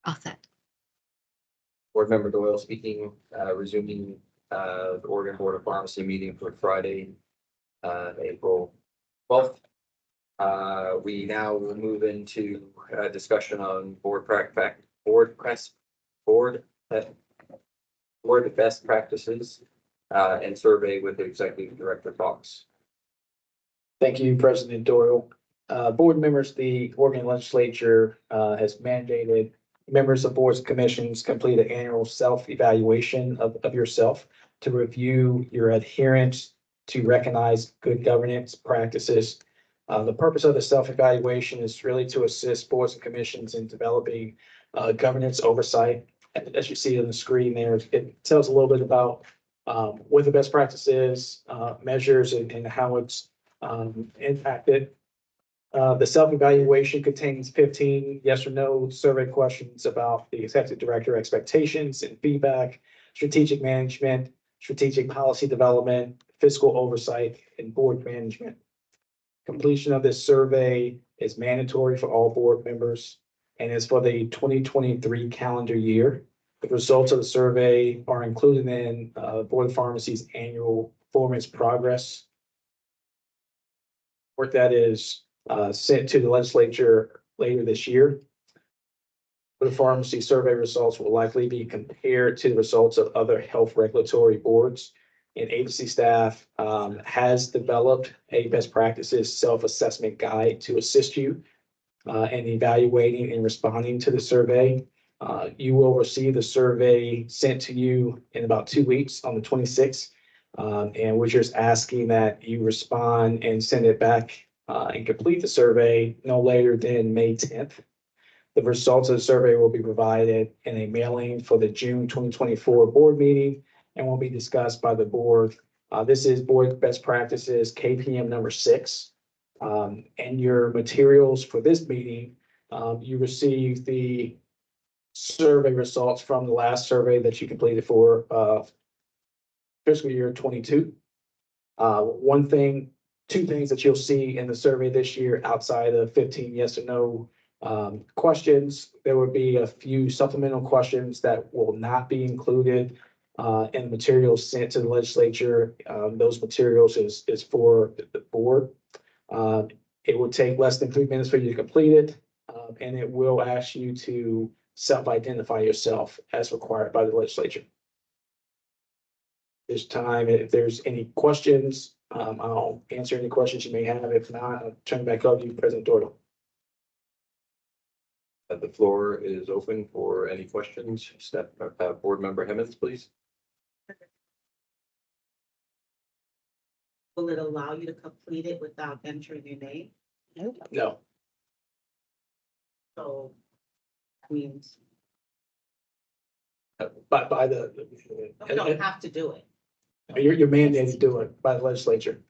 All set. Board Member Doyle speaking, resuming the Oregon Board of Pharmacy meeting for Friday, April 12th. We now will move into a discussion on board best practices and survey with the Executive Director talks. Thank you, President Doyle. Board members, the Oregon Legislature has mandated members of boards and commissions complete an annual self-evaluation of yourself to review your adherence to recognize good governance practices. The purpose of the self-evaluation is really to assist boards and commissions in developing governance oversight. As you see on the screen there, it tells a little bit about what the best practice is, measures, and how it's impacted. The self-evaluation contains 15 yes or no survey questions about the executive director expectations and feedback, strategic management, strategic policy development, fiscal oversight, and board management. Completion of this survey is mandatory for all board members and is for the 2023 calendar year. The results of the survey are included in Board of Pharmacy's annual performance progress report that is sent to the legislature later this year. The pharmacy survey results will likely be compared to the results of other health regulatory boards, and agency staff has developed a best practices self-assessment guide to assist you in evaluating and responding to the survey. You will receive the survey sent to you in about 2 weeks on the 26th. And we're just asking that you respond and send it back and complete the survey no later than May 10th. The results of the survey will be provided in a mailing for the June 2024 board meeting and will be discussed by the board. This is board best practices KPM number 6. And your materials for this meeting, you received the survey results from the last survey that you completed for fiscal year 22. Two things that you'll see in the survey this year outside of 15 yes or no questions, there will be a few supplemental questions that will not be included in materials sent to the legislature. Those materials is for the board. It will take less than 3 minutes for you to complete it, and it will ask you to self-identify yourself as required by the legislature. This time, if there's any questions, I'll answer any questions you may have. If not, I'll turn it back over to you, President Doyle. The floor is open for any questions. Board Member Hemmons, please. Will it allow you to complete it without entering your name? No. So that means But by the you don't have to do it. you're mandated to do it by the legislature.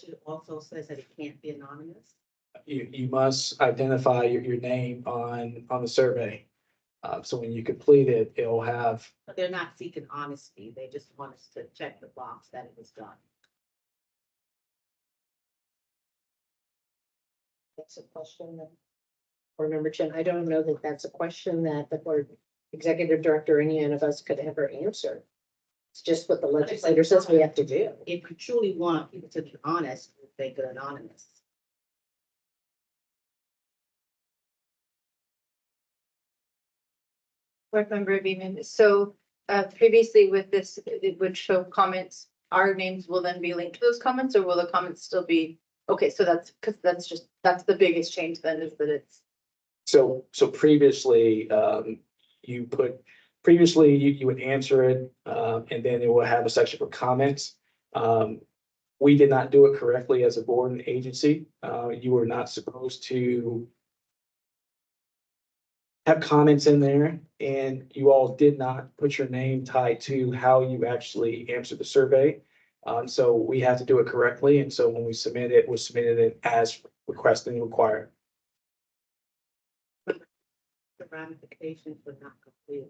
It also says that it can't be anonymous. You must identify your name on the survey. So when you complete it, it'll have. But they're not seeking honesty. They just want us to check the box that it was done. That's a question that, Board Member Chen, I don't know that that's a question that the board executive director or any of us could ever answer. It's just what the legislator says we have to do. If you truly want people to be honest, they go anonymous. Board Member Beeman, so previously with this, it would show comments, our names will then be linked to those comments, or will the comments still be, okay, so that's, because that's the biggest change then, is that it's. So previously, you would answer it, and then it will have a section for comments. We did not do it correctly as a board and agency. You were not supposed to have comments in there, and you all did not put your name tied to how you actually answered the survey. So we had to do it correctly, and so when we submitted it, we submitted it as requested and required. The ramifications were not complete.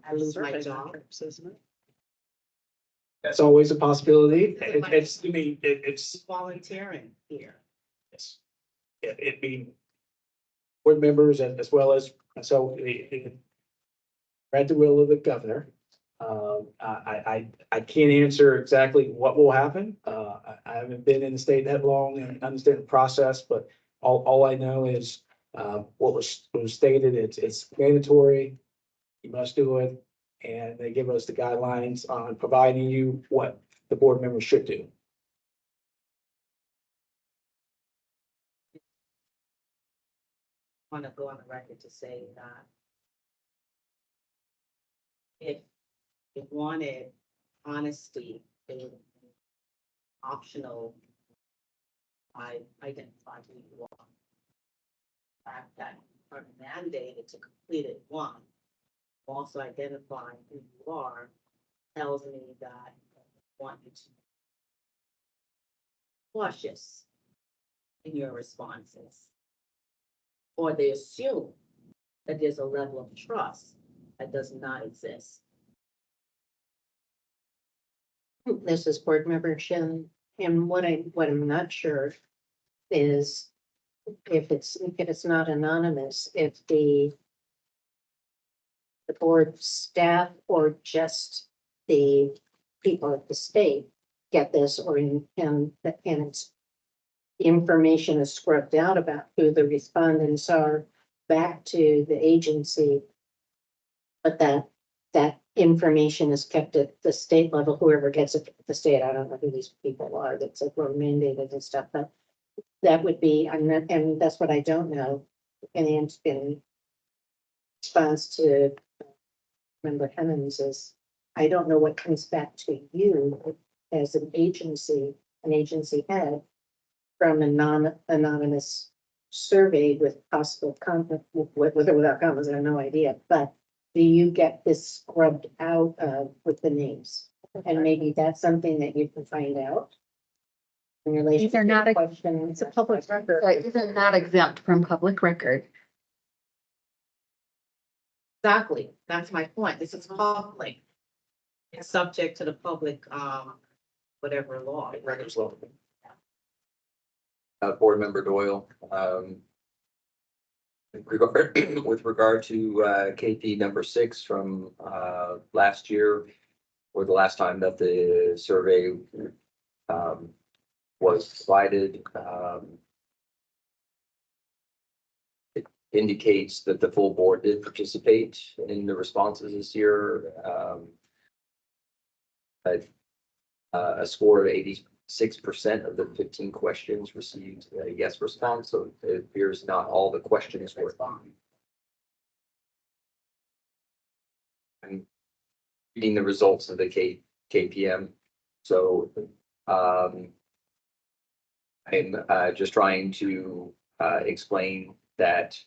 I lose my job. That's always a possibility. It's, I mean, it's, Volunteering here. it's, it being board members and as well as, so we're at the will of the governor. I can't answer exactly what will happen. I haven't been in the state that long and understand the process, but all I know is, what was stated, it's mandatory. You must do it. And they give us the guidelines on providing you what the board members should do. Want to go on the record to say that if you wanted honesty, it would be optional. I identify who you are. The fact that are mandated to complete it one, also identifying who you are, tells me that I want you to be cautious in your responses. Or they assume that there's a level of trust that does not exist. This is board member Shin, and what I'm not sure is if it's not anonymous, if the board staff or just the people at the state get this, or and it's the information is scrubbed out about who the respondents are back to the agency. But that information is kept at the state level, whoever gets it at the state. I don't know who these people are that's like were mandated and stuff, but that would be, I'm not, and that's what I don't know. And in response to Member Hemmings is, I don't know what comes back to you as an agency head from a anonymous survey with possible comment, with or without comments, I have no idea, but do you get this scrubbed out of with the names? And maybe that's something that you can find out. In relation These are to not the a- question. It's a public record. Right, these are not exempt from public record. Exactly, that's my point. This is public. It's subject to the public, whatever law. Records level. Board Member Doyle, with regard to, KP number 6 from, last year, or the last time that the survey, was provided, it indicates that the full board did participate in the responses this year. A score of 86% of the 15 questions received a yes response, so it appears not all the questions were. I'm reading the results of the KPM, so I'm just trying to explain that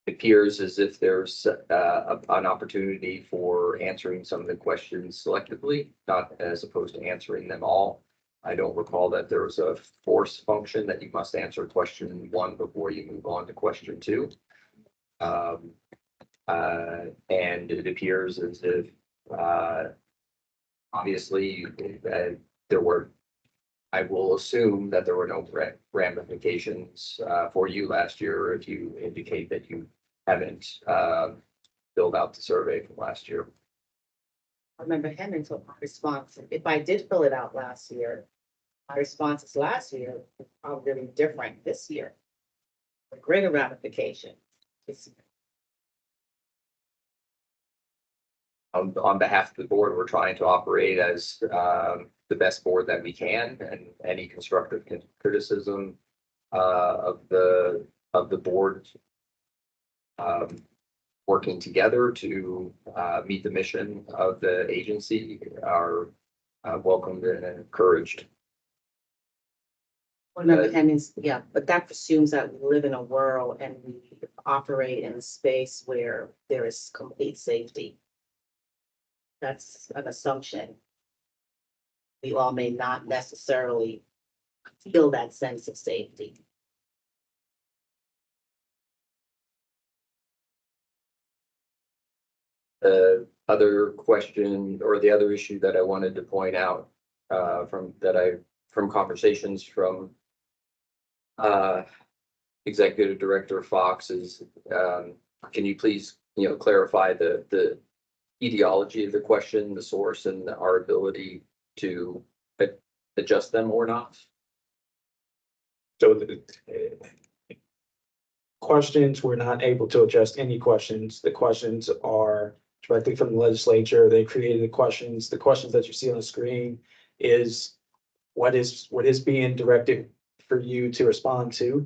it appears as if there's an opportunity for answering some of the questions selectively, not as opposed to answering them all. I don't recall that there was a force function that you must answer question 1 before you move on to question 2. And it appears as if obviously there were, I will assume that there were no ramifications for you last year if you indicate that you haven't filled out the survey from last year. I remember Henry's response, if I did fill it out last year, my responses last year were probably different this year. A greater ramification. On behalf of the board, we're trying to operate as the best board that we can, and any constructive criticism of the board working together to meet the mission of the agency are welcomed and encouraged. Remember Henry's, yeah, but that presumes that we live in a world and we operate in a space where there is complete safety. That's an assumption. We all may not necessarily feel that sense of safety. other question or the other issue that I wanted to point out, from conversations from Executive Director Fox is, can you please, clarify the etiology of the question, the source, and our ability to adjust them or not? So the questions, we're not able to adjust any questions. The questions are directly from the legislature. They created the questions. The questions that you see on the screen is what is being directed for you to respond to.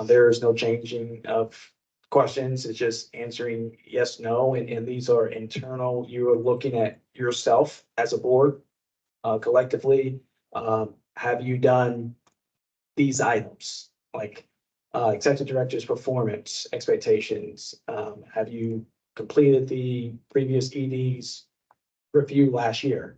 There is no changing of questions. It's just answering yes, no, and these are internal. You are looking at yourself as a board, collectively. Have you done these items, like executive director's performance expectations? Have you completed the previous ED's review last year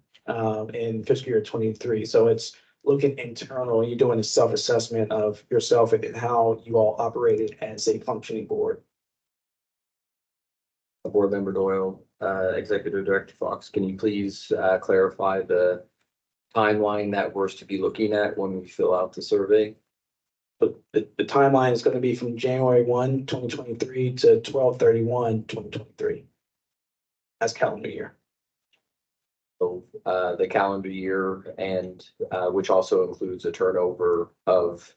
in fiscal year 23? So it's looking internal. You're doing a self-assessment of yourself and how you all operated as a functioning board. Board Member Doyle, Executive Director Fox, can you please clarify the timeline that we're to be looking at when we fill out the survey? But the timeline is going to be from January 1, 2023 to 12/31, 2023. As calendar year. So the calendar year, and which also includes a turnover of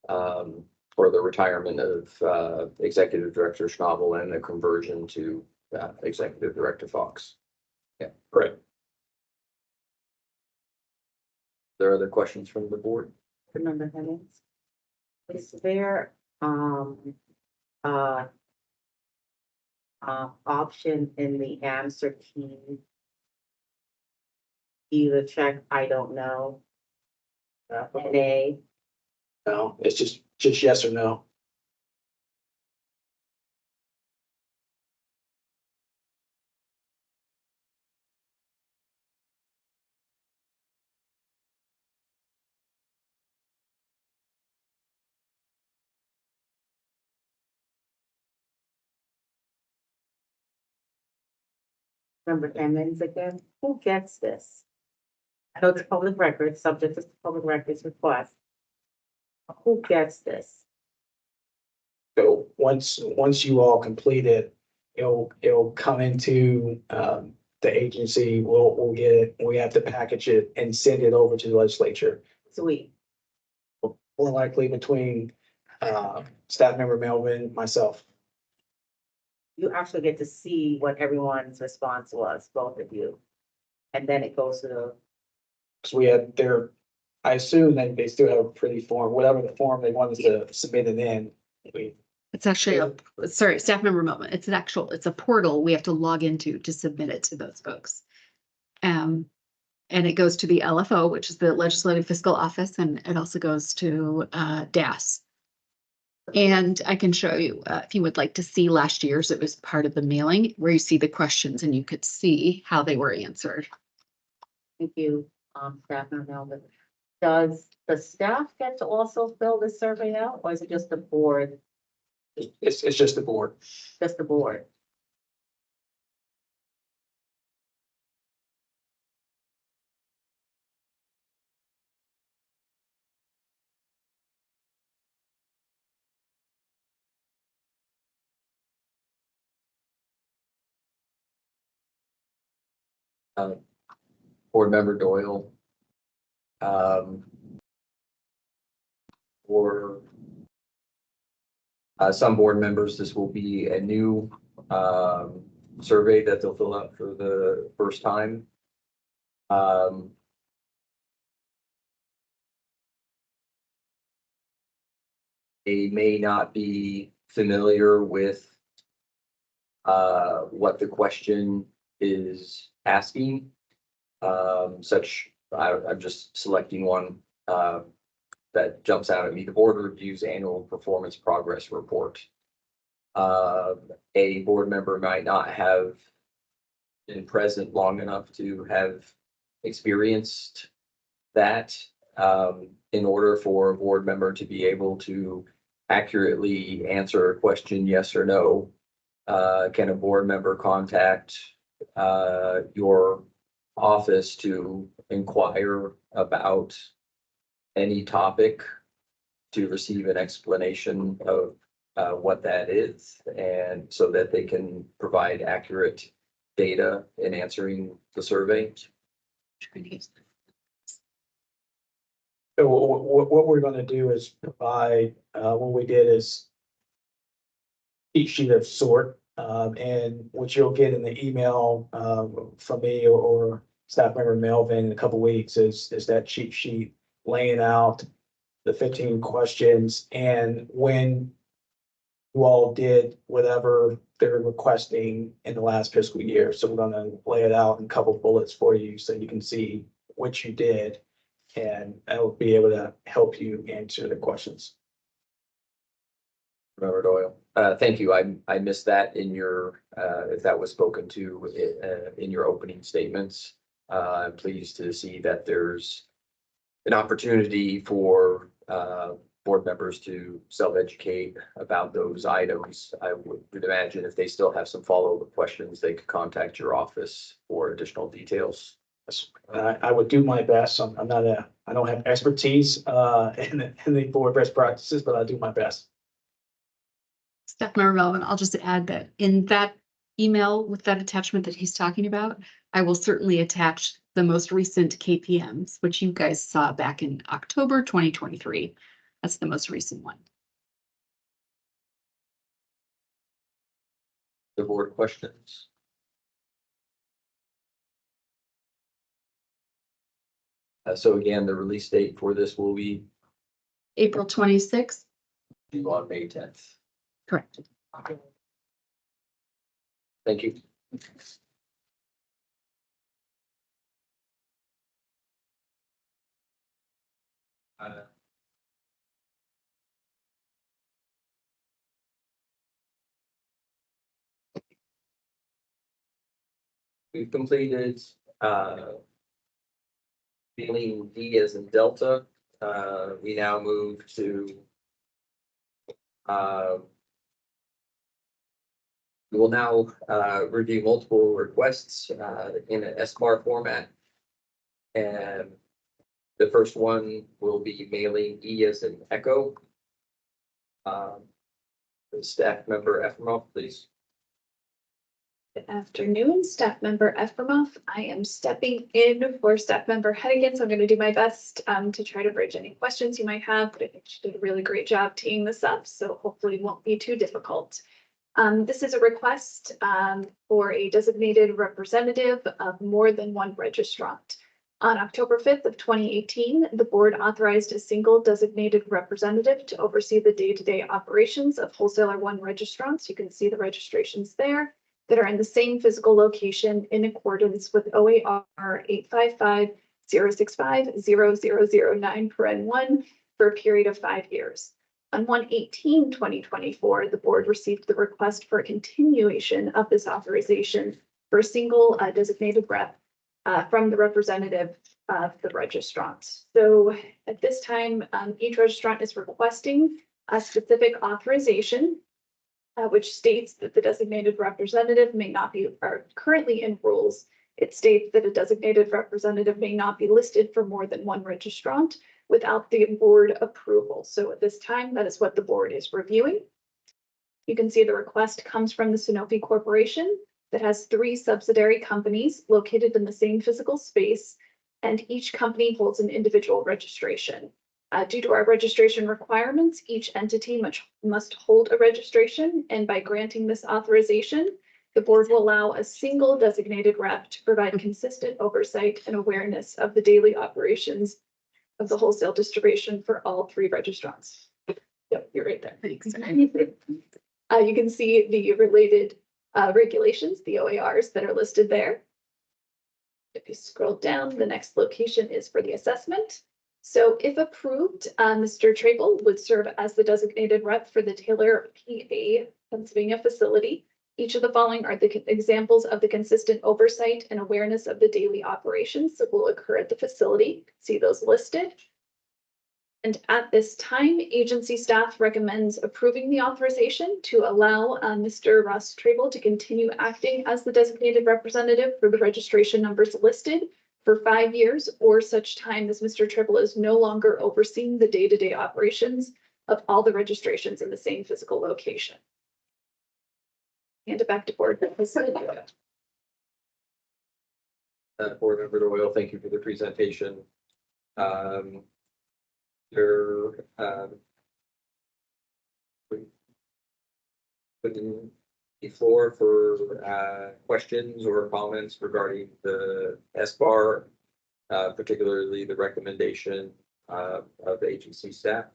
or the retirement of Executive Director Schnabel and a conversion to Executive Director Fox. Yeah, Correct. There are other questions from the board? Remember Hennings? Is there, option in the answer key? Either check, I don't know, NA, No, it's just yes or no. remember Hennings again, who gets this? I know it's public record, subject to public records request. Who gets this? So once you all complete it, it'll come into the agency. We'll get it. We have to package it and send it over to the legislature. Sweet, More likely between staff member Melvin, myself. you actually get to see what everyone's response was, both of you. And then it goes to the, Because we had I assume that they still have a pretty form, whatever the form they wanted to submit it in. It's actually sorry, staff member moment. It's a portal we have to log into to submit it to those folks. And it goes to the LFO, which is the Legislative Fiscal Office, and it also goes to DAS. And I can show you, if you would like to see last year's, it was part of the mailing where you see the questions and you could see how they were answered. thank you, staff member Melvin. Does the staff get to also fill this survey out, or is it just the board, It's just the board. just the board? Board Member Doyle. For some board members, this will be a new survey that they'll fill out for the first time. They may not be familiar with what the question is asking. I'm just selecting one that jumps out at me. The board reviews annual performance progress report. A board member might not have been present long enough to have experienced that. In order for a board member to be able to accurately answer a question, yes or no, can a board member contact your office to inquire about any topic, to receive an explanation of what that is, and so that they can provide accurate data in answering the survey. So what we're gonna do is provide, what we did is each sheet of sort, and what you'll get in the email, from me or staff member Melvin in a couple weeks is that cheat sheet laying out the 15 questions and when you all did whatever they're requesting in the last fiscal year. So we're gonna lay it out in a couple bullets for you so you can see what you did. And I will be able to help you answer the questions. Member Doyle, thank you. I missed that in your, if that was spoken to in your opening statements. I'm pleased to see that there's an opportunity for board members to self-educate about those items. I would imagine if they still have some follow-up questions, they could contact your office for additional details. I would do my best. I'm not I don't have expertise in the board best practices, but I do my best. Staff member Melvin, I'll just add that in that email with that attachment that he's talking about, I will certainly attach the most recent KPMs, which you guys saw back in October 2023. That's the most recent one. The board questions. So again, the release date for this will be April 26th, due on May 10th. correct. Thank you. We've completed feeling D as in Delta. We now move to we will now review multiple requests in an SBAR format. And the first one will be mailing E as in Echo. Staff member Efremov, please. Good afternoon, staff member Efremov. I am stepping in for staff member Hennigan, so I'm going to do my best to try to bridge any questions you might have, but I think she did a really great job teeing this up, so hopefully it won't be too difficult. This is a request for a designated representative of more than one registrant. On October 5th of 2018, the board authorized a single designated representative to oversee the day-to-day operations of Wholesaler One registrants. You can see the registrations there that are in the same physical location in accordance with OAR 855-065-0009(1) for a period of 5 years. On 1/18/2024, the board received the request for a continuation of this authorization for a single designated rep from the representative of the registrant. So at this time, each registrant is requesting a specific authorization, which states that the designated representative may not be, or currently in rules, it states that a designated representative may not be listed for more than one registrant without the board approval. So at this time, that is what the board is reviewing. You can see the request comes from the Sanofi Corporation that has 3 subsidiary companies located in the same physical space, and each company holds an individual registration. Due to our registration requirements, each entity must hold a registration, and by granting this authorization, the board will allow a single designated rep to provide consistent oversight and awareness of the daily operations of the wholesale distribution for all 3 registrants. Yep, you're right there. Thanks. You can see the related regulations, the OARs that are listed there. If you scroll down, the next location is for the assessment. So if approved, Mr. Trable would serve as the designated rep for the Taylor, PA, Pennsylvania facility. Each of the following are the examples of the consistent oversight and awareness of the daily operations that will occur at the facility. See those listed. And at this time, agency staff recommends approving the authorization to allow Mr. Russ Trable to continue acting as the designated representative for the registration numbers listed for 5 years or such time as Mr. Trable is no longer overseeing the day-to-day operations of all the registrations in the same physical location. Hand it back to board. Board Member Doyle, thank you for the presentation. There, putting the floor for questions or comments regarding the SBAR, particularly the recommendation of agency staff,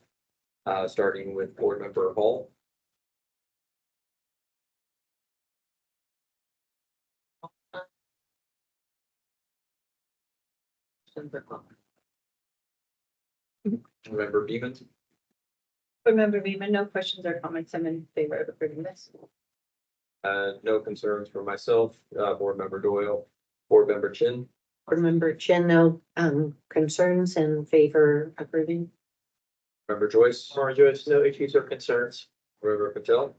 starting with Board Member Hall. Member Beeman, Remember Beeman, no questions or comments. I'm in favor of approving this. no concerns for myself, Board Member Doyle, Board Member Chin, Board Member Chen, no, concerns in favor approving. Member Joyce, Member Joyce, no issues or concerns. Member Patel,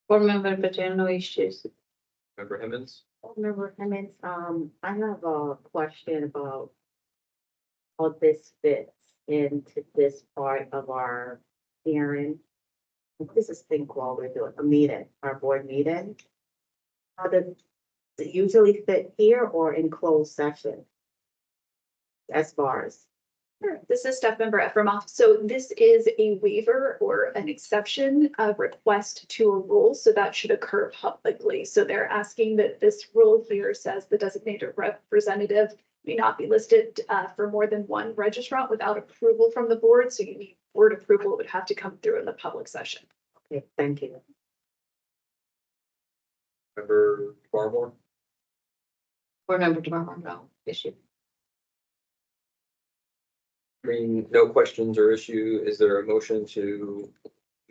Board Member Patel, no issues. Member Hemmons, Member Hemmons, I have a question about how this fits into this part of our hearing. This is thing called, we're doing a meeting, our board meeting. How does it usually fit here or in closed session? As far as, Sure. This is Staff Member Efremoff. So this is a waiver or an exception of request to a rule. So that should occur publicly. So they're asking that this rule here says the designated representative may not be listed for more than one registrant without approval from the board. So you need board approval. It would have to come through in the public session. okay, thank you. Member Barmore, Board Member DeMar, no issue. hearing no questions or issue, is there a motion to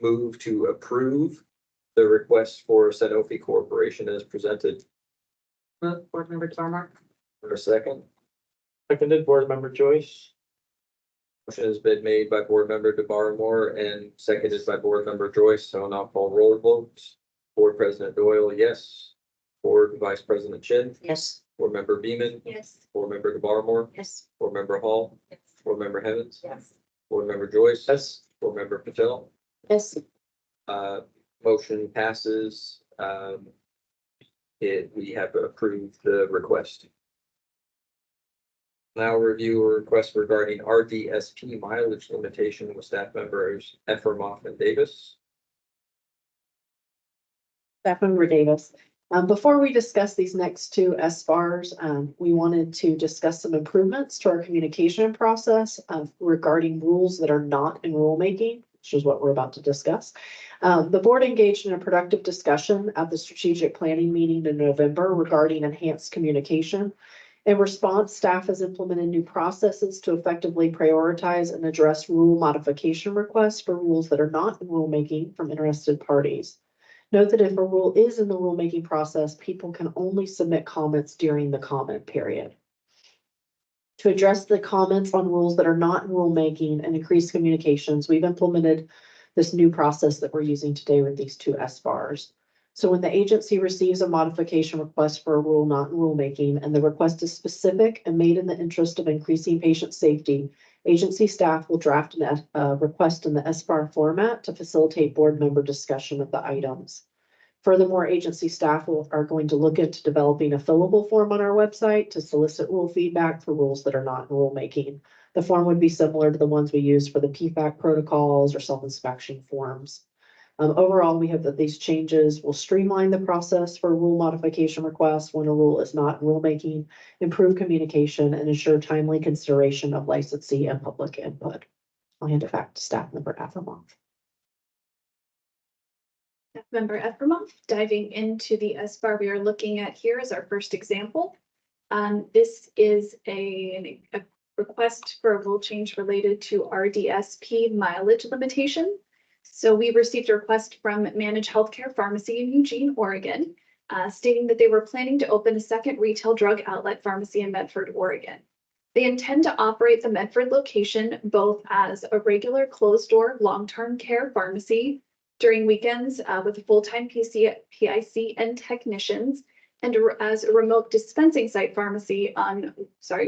move to approve the request for Sanofi Corporation as presented? Board Member Dormer? For a second, Seconded, Board Member Joyce. motion has been made by Board Member DeBarmore and seconded by Board Member Joyce, so I'll now call roll votes. Board President Doyle, yes. Board Vice President Chin, Yes. Board Member Beeman, Yes. Board Member DeBarmore, Yes. Board Member Hall, Board Member Hemmons, Yes. Board Member Joyce. Yes. Board Member Patel. Yes. Motion passes. We have approved the request. Now review a request regarding RDSP mileage limitation with staff members Efremoff and Davis. Staff Member Davis. Before we discuss these next two SBARs, we wanted to discuss some improvements to our communication process regarding rules that are not in rulemaking, which is what we're about to discuss. The board engaged in a productive discussion at the strategic planning meeting in November regarding enhanced communication. In response, staff has implemented new processes to effectively prioritize and address rule modification requests for rules that are not in rulemaking from interested parties. Note that if a rule is in the rulemaking process, people can only submit comments during the comment period. To address the comments on rules that are not in rulemaking and increase communications, we've implemented this new process that we're using today with these two SBARs. So when the agency receives a modification request for a rule not in rulemaking and the request is specific and made in the interest of increasing patient safety, agency staff will draft a request in the SBAR format to facilitate board member discussion of the items. Furthermore, agency staff are going to look into developing a fillable form on our website to solicit rule feedback for rules that are not in rulemaking. The form would be similar to the ones we use for the PFAC protocols or self-inspection forms. Overall, we hope that these changes will streamline the process for rule modification requests when a rule is not in rulemaking, improve communication, and ensure timely consideration of licensee and public input. I'll hand it back to staff member Efremoff. Staff Member Efremoff, diving into the SBAR we are looking at here is our first example. This is a request for a rule change related to RDSP mileage limitation. So we received a request from Manage Healthcare Pharmacy in Eugene, Oregon, stating that they were planning to open a second retail drug outlet pharmacy in Medford, Oregon. They intend to operate the Medford location both as a regular closed-door long-term care pharmacy during weekends with a full-time PIC and technicians, and as a remote dispensing site pharmacy on,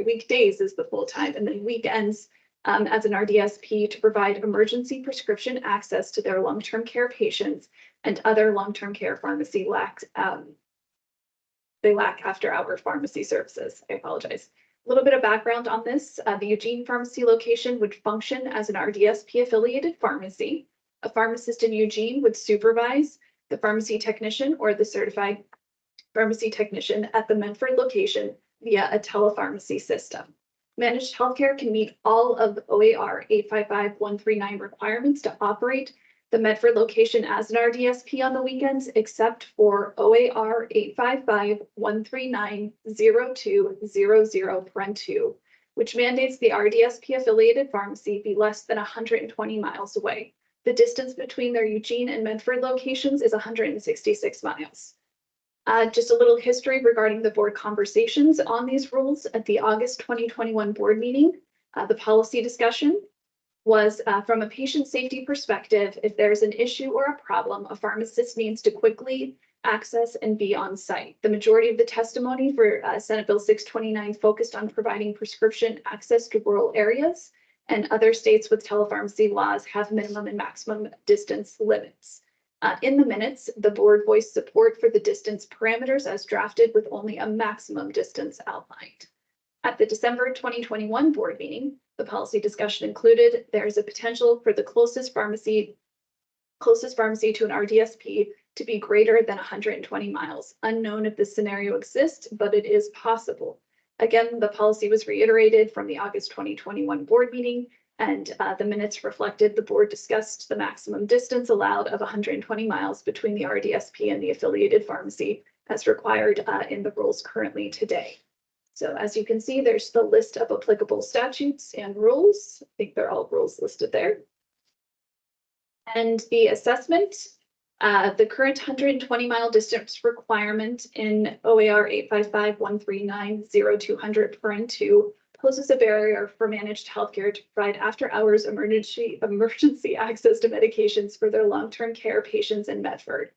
weekdays is the full-time, and then weekends as an RDSP to provide emergency prescription access to their long-term care patients and other long-term care pharmacy they lack after-hour pharmacy services. I apologize. A little bit of background on this. The Eugene pharmacy location would function as an RDSP affiliated pharmacy. A pharmacist in Eugene would supervise the pharmacy technician or the certified pharmacy technician at the Medford location via a telepharmacy system. Managed healthcare can meet all of OAR 855-139 requirements to operate the Medford location as an RDSP on the weekends, except for OAR 855-139-0200, which mandates the RDSP affiliated pharmacy be less than 120 miles away. The distance between their Eugene and Medford locations is 166 miles. Just a little history regarding the board conversations on these rules at the August 2021 board meeting. The policy discussion was from a patient safety perspective, if there's an issue or a problem, a pharmacist needs to quickly access and be on site. The majority of the testimony for Senate Bill 629 focused on providing prescription access to rural areas, and other states with telepharmacy laws have minimum and maximum distance limits. In the minutes, the board voiced support for the distance parameters as drafted with only a maximum distance outlined. At the December 2021 board meeting, the policy discussion included there is a potential for the closest pharmacy to an RDSP to be greater than 120 miles. Unknown if this scenario exists, but it is possible. Again, the policy was reiterated from the August 2021 board meeting, and the minutes reflected the board discussed the maximum distance allowed of 120 miles between the RDSP and the affiliated pharmacy as required in the rules currently today. So as you can see, there's the list of applicable statutes and rules. I think they're all rules listed there. And the assessment, the current 120-mile distance requirement in OAR 855-139-0200 paren 2 poses a barrier for managed healthcare to provide after-hours emergency access to medications for their long-term care patients in Medford.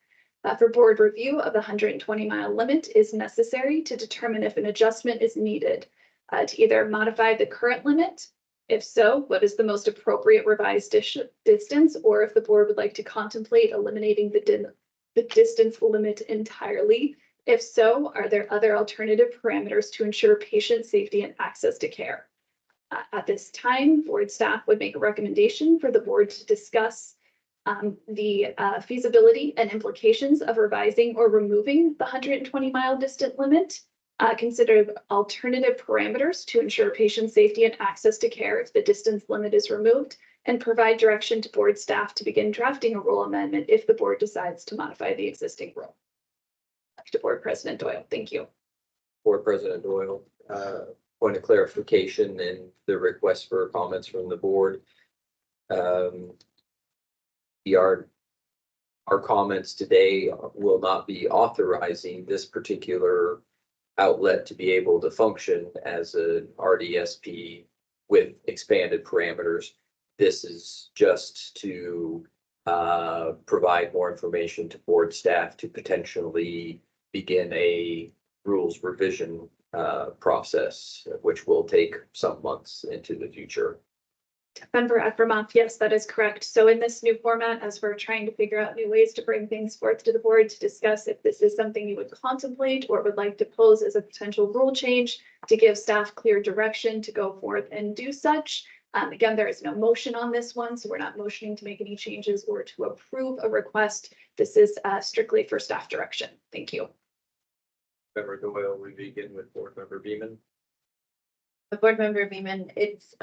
For board review of the 120-mile limit is necessary to determine if an adjustment is needed to either modify the current limit. If so, what is the most appropriate revised distance, or if the board would like to contemplate eliminating the distance limit entirely. If so, are there other alternative parameters to ensure patient safety and access to care? At this time, board staff would make a recommendation for the board to discuss the feasibility and implications of revising or removing the 120-mile distant limit, consider alternative parameters to ensure patient safety and access to care if the distance limit is removed, and provide direction to board staff to begin drafting a rule amendment if the board decides to modify the existing rule. Back to Board President Doyle. Thank you. Board President Doyle, point of clarification and the request for comments from the board. Our comments today will not be authorizing this particular outlet to be able to function as an RDSP with expanded parameters. This is just to provide more information to board staff to potentially begin a rules revision process, which will take some months into the future. Member Efremov, yes, that is correct. So in this new format, as we're trying to figure out new ways to bring things forth to the board to discuss if this is something you would contemplate or would like to pose as a potential rule change to give staff clear direction to go forth and do such. Again, there is no motion on this one, so we're not motioning to make any changes or to approve a request. This is strictly for staff direction. Thank you. Member Doyle, we begin with Board Member Beeman. Board Member Beeman, it's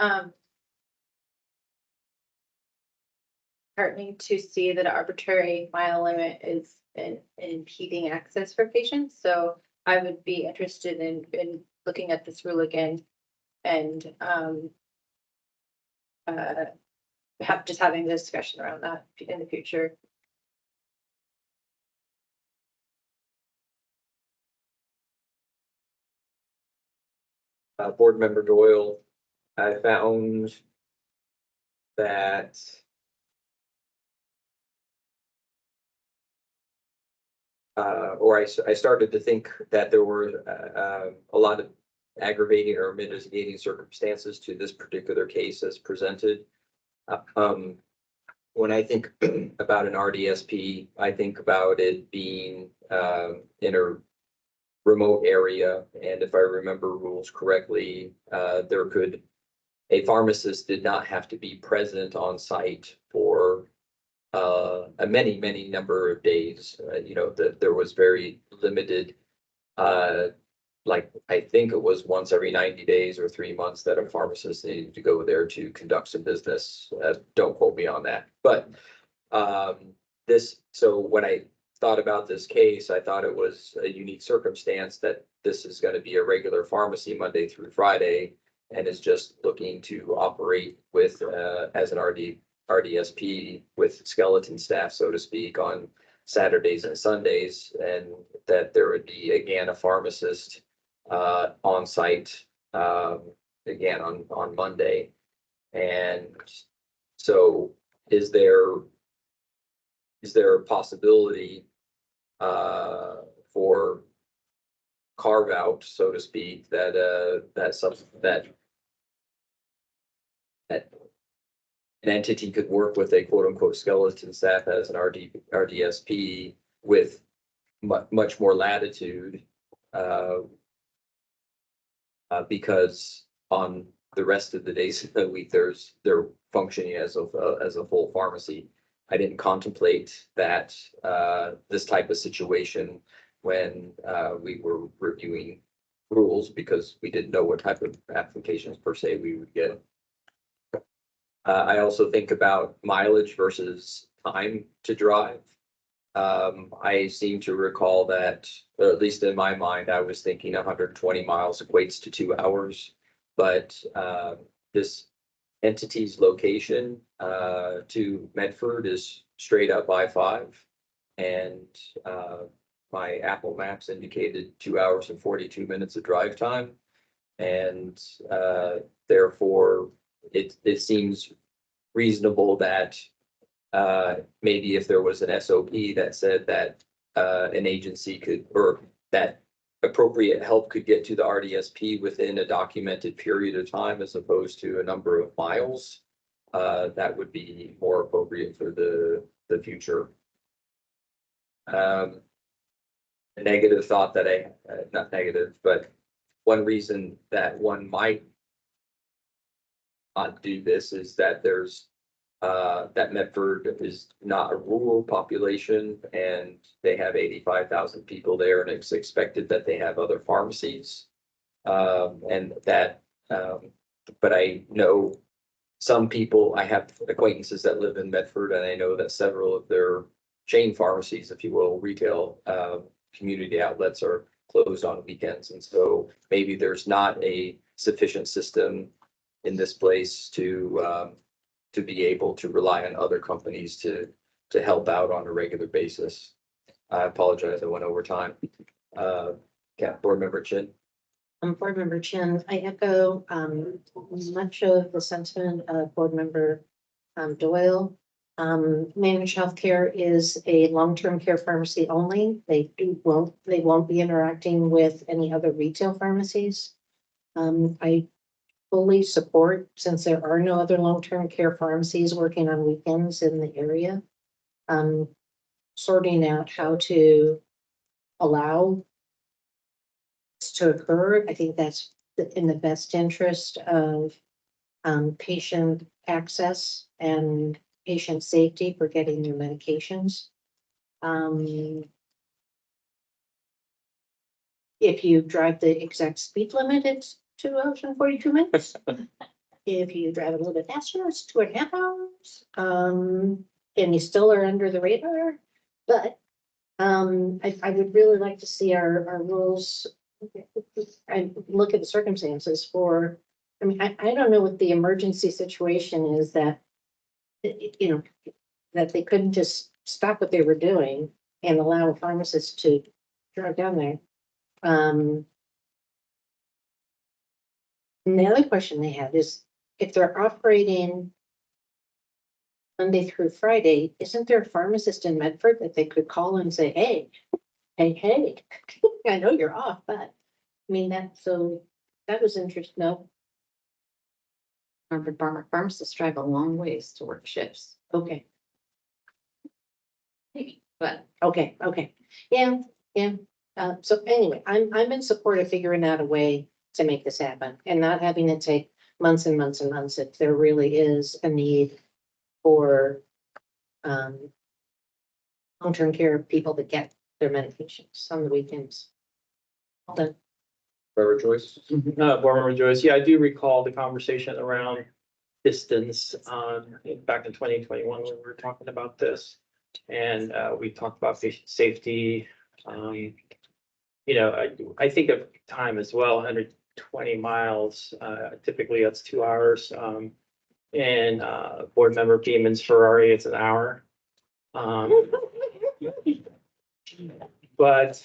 heartening to see that an arbitrary mile limit is impeding access for patients. So I would be interested in looking at this rule again and having the discussion around that in the future. Board Member Doyle, I found that I started to think that there were a lot of aggravating or mitigating circumstances to this particular case as presented. When I think about an RDSP, I think about it being in a remote area. And if I remember rules correctly, a pharmacist did not have to be present on site for a many number of days. That there was very limited, like I think it was once every 90 days or 3 months that a pharmacist needed to go there to conduct some business. Don't quote me on that, but so when I thought about this case, I thought it was a unique circumstance that this is going to be a regular pharmacy Monday through Friday and is just looking to operate with as an RDSP with skeleton staff, so to speak, on Saturdays and Sundays, and that there would be again a pharmacist on site again on Monday. And so is there a possibility for carve out, so to speak, that an entity could work with a quote unquote skeleton staff as an RDSP with much more latitude, because on the rest of the days of the week, they're functioning as a full pharmacy. I didn't contemplate that this type of situation when we were reviewing rules, because we didn't know what type of applications per se we would get. I also think about mileage versus time to drive. I seem to recall that, or at least in my mind, I was thinking 120 miles equates to 2 hours. But this entity's location to Medford is straight up I-5. And my Apple Maps indicated 2 hours and 42 minutes of drive time. And therefore, it seems reasonable that maybe if there was an SOP that said that an agency could, or that appropriate help could get to the RDSP within a documented period of time as opposed to a number of miles, that would be more appropriate for the future. A negative thought that not negative, but one reason that one might not do this is that that Medford is not a rural population and they have 85,000 people there, and it's expected that they have other pharmacies. But I know some people, I have acquaintances that live in Medford, and I know that several of their chain pharmacies, if you will, retail community outlets are closed on weekends. And so maybe there's not a sufficient system in this place to be able to rely on other companies to help out on a regular basis. I apologize, I went over time. Board Member Chin. Board Member Chin, I echo much of the sentiment of Board Member Doyle. Managed healthcare is a long-term care pharmacy only. They won't be interacting with any other retail pharmacies. I fully support, since there are no other long-term care pharmacies working on weekends in the area, sorting out how to allow this to occur. I think that's in the best interest of patient access and patient safety for getting their medications. If you drive the exact speed limit, it's 2 hours and 42 minutes. If you drive a little bit faster, it's 2.5 hours. And you still are under the radar. But I would really like to see our rules and look at the circumstances for, I mean, I don't know what the emergency situation is that, that they couldn't just stop what they were doing and allow a pharmacist to drive down there. And the other question they had is, if they're operating Monday through Friday, isn't there a pharmacist in Medford that they could call and say, hey, I know you're off, but, I mean, that was interesting, no, Pharmacists drive a long ways to work shifts, okay, but okay, yeah. So anyway, I'm in support of figuring out a way to make this happen and not having it take months and months and months if there really is a need for long-term care of people that get their medications on the weekends. All done. Member Joyce? Board Member Joyce, yeah, I do recall the conversation around distance, back in 2021 when we were talking about this. And, we talked about patient safety. You know, I think of time as well, 120 miles, typically that's 2 hours. And, Board Member Beeman's Ferrari, it's an hour. But,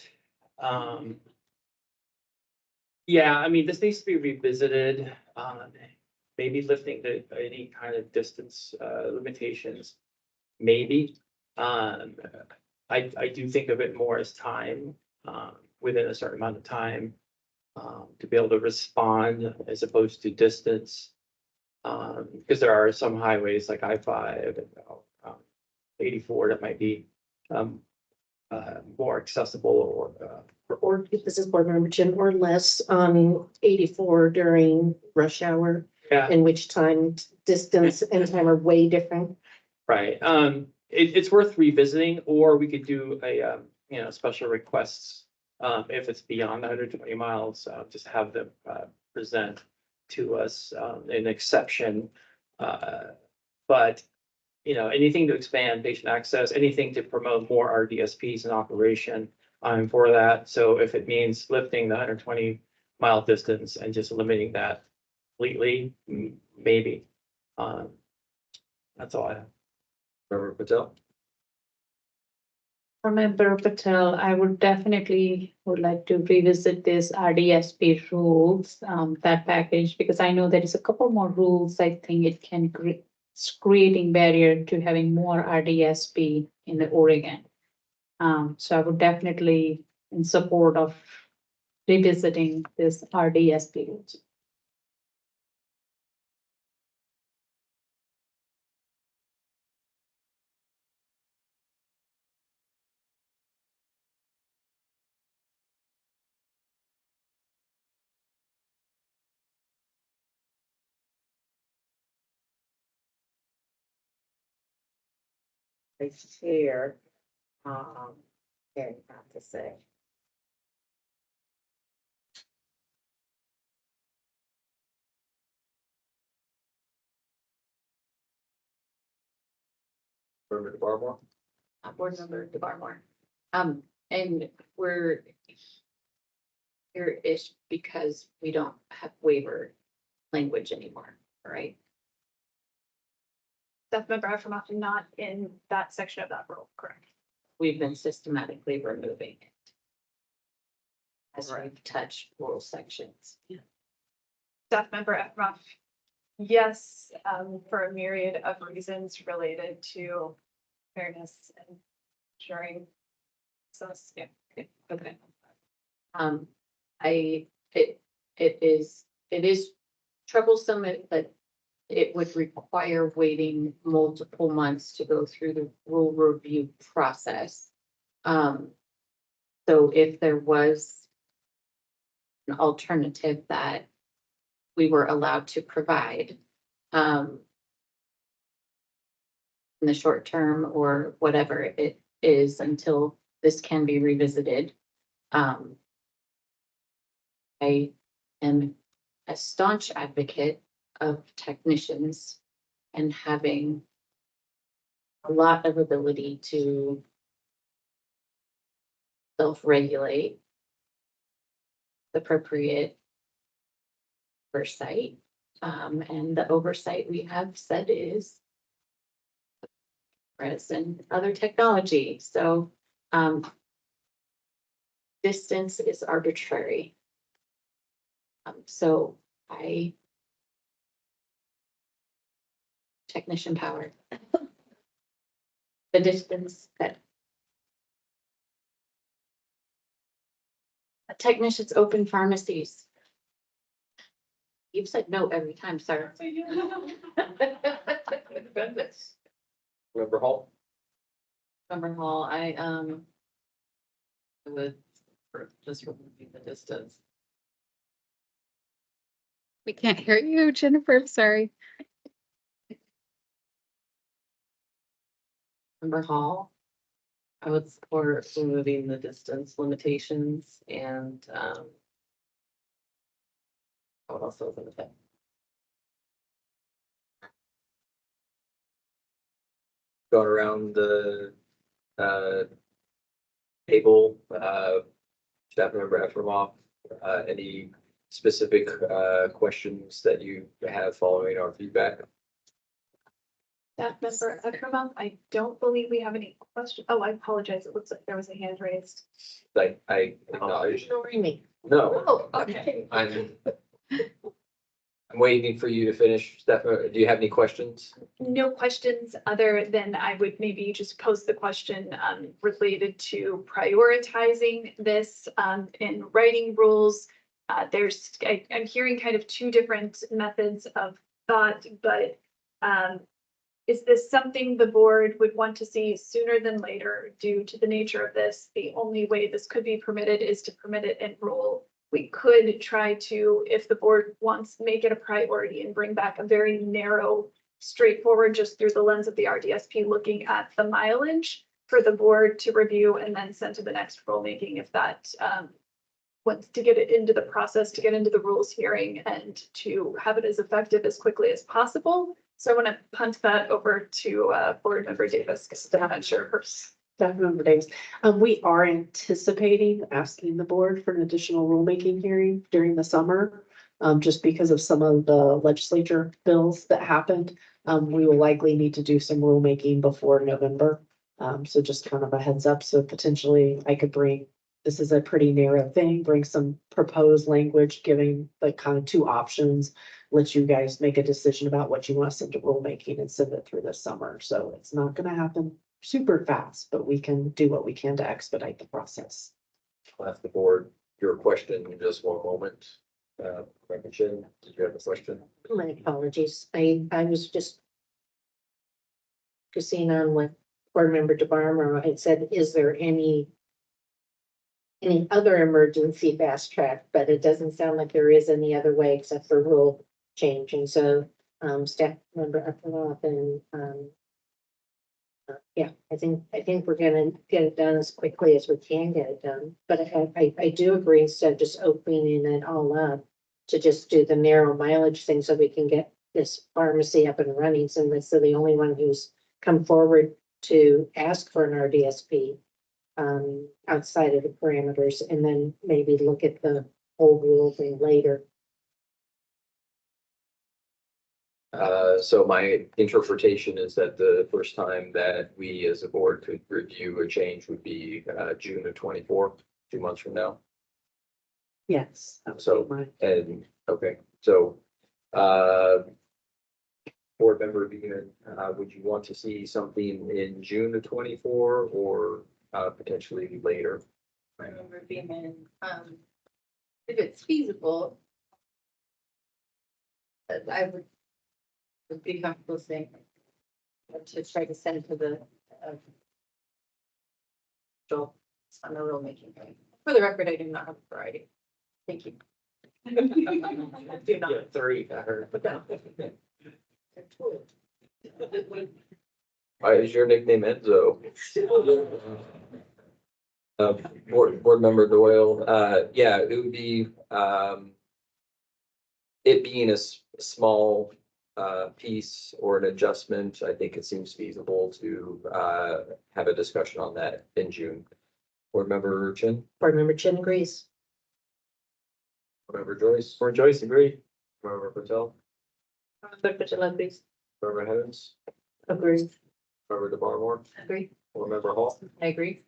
yeah, I mean, this needs to be revisited, maybe lifting any kind of distance, limitations, maybe. I do think of it more as time, within a certain amount of time, to be able to respond as opposed to distance. Because there are some highways like I-5 and 84 that might be, more accessible Or if this is board member Jim, or less on 84 during rush hour, yeah. in which time, distance and time are way different. Right, it's worth revisiting, or we could do a, special requests. If it's beyond 120 miles, just have them, present to us, an exception. But, anything to expand patient access, anything to promote more RDSPs in operation, I'm for that. So if it means lifting the 120-mile distance and just limiting that completely, maybe. That's all I have. Member Patel? For Member Patel, I would definitely would like to revisit this RDSP rules, that package, because I know there is a couple more rules. I think it can it's creating barrier to having more RDSP in the Oregon. So I would definitely in support of revisiting this RDSP rules. I share, not to say. Member DeBarmore? Board Member DeBarmore. And we're here is because we don't have waiver language anymore, right? Staff member Efremov, not in that section of that rule, correct? We've been systematically removing it as we've touched rule sections. Staff member Efremov, yes, for a myriad of reasons related to fairness and ensuring. So, yeah. Okay. It is troublesome, but it would require waiting multiple months to go through the rule review process. So if there was an alternative that we were allowed to provide, in the short term or whatever it is until this can be revisited. I am a staunch advocate of technicians and having a lot of ability to self-regulate, appropriate oversight. And the oversight we have said is and other technology. So distance is arbitrary. So high technician power. The distance that technicians open pharmacies. You've said no every time, sir. Member Hall? Member Hall, would just remove the distance. We can't hear you, Jennifer, sorry. Member Hall, I would support removing the distance limitations and, what else was in the Going around the, table, staff member Efremov, any specific, questions that you have following our feedback? Staff member Ekramov, I don't believe we have any questions. Oh, I apologize. It looks like there was a hand raised. I acknowledge, Ignoring me. no, Oh, okay. I'm waiting for you to finish, Steph. Do you have any questions? No questions other than I would maybe just pose the question related to prioritizing this in writing rules. I'm hearing kind of two different methods of thought, but is this something the board would want to see sooner than later due to the nature of this? The only way this could be permitted is to permit it in rule. We could try to, if the board wants, make it a priority and bring back a very narrow, straightforward, just through the lens of the RDSP, looking at the mileage for the board to review and then send to the next rulemaking if that wants to get it into the process, to get into the rules hearing and to have it as effective as quickly as possible. So I want to punt that over to board member Davis, because I'm not sure her. Staff member Davis, we are anticipating asking the board for an additional rulemaking hearing during the summer. Just because of some of the legislature bills that happened, we will likely need to do some rulemaking before November. So just kind of a heads up. So potentially I could bring, this is a pretty narrow thing, bring some proposed language, giving the kind of two options. Let you guys make a decision about what you want to send to rulemaking and send it through this summer. So it's not going to happen super fast, but we can do what we can to expedite the process. I'll ask the board your question in just one moment. Member Chin, did you have a question? My apologies. I was just seeing on what board member DeBarmer had said, is there any other emergency fast track? But it doesn't sound like there is any other way except for rule change. And so staff member Upperloff and yeah, I think we're gonna get it done as quickly as we can get it done. But I do agree, instead of just opening it all up, to just do the narrow mileage thing so we can get this pharmacy up and running. So the only one who's come forward to ask for an RDSP outside of the parameters, and then maybe look at the whole rule thing later. So my interpretation is that the first time that we as a board could review a change would be June of 24, 2 months from now. Yes. that would be So, my- and, okay, so, board member Beeman, would you want to see something in June of 24 or potentially later? I remember being in, if it's feasible, I would be comfortable saying to try to send to the Joel on the rulemaking. For the record, I do not have a variety. Thank you. I do not. Yeah, 3, I heard. Is your nickname Enzo? Board member Doyle, yeah, it would be, it being a small piece or an adjustment, I think it seems feasible to have a discussion on that in June. Board member Chin, Board member Chin agrees. board member Joyce. Board Joyce, agree. Board member Patel, But please. board member Evans, Agrees. board member DeBarmore, Agree. board member Hall. I agree.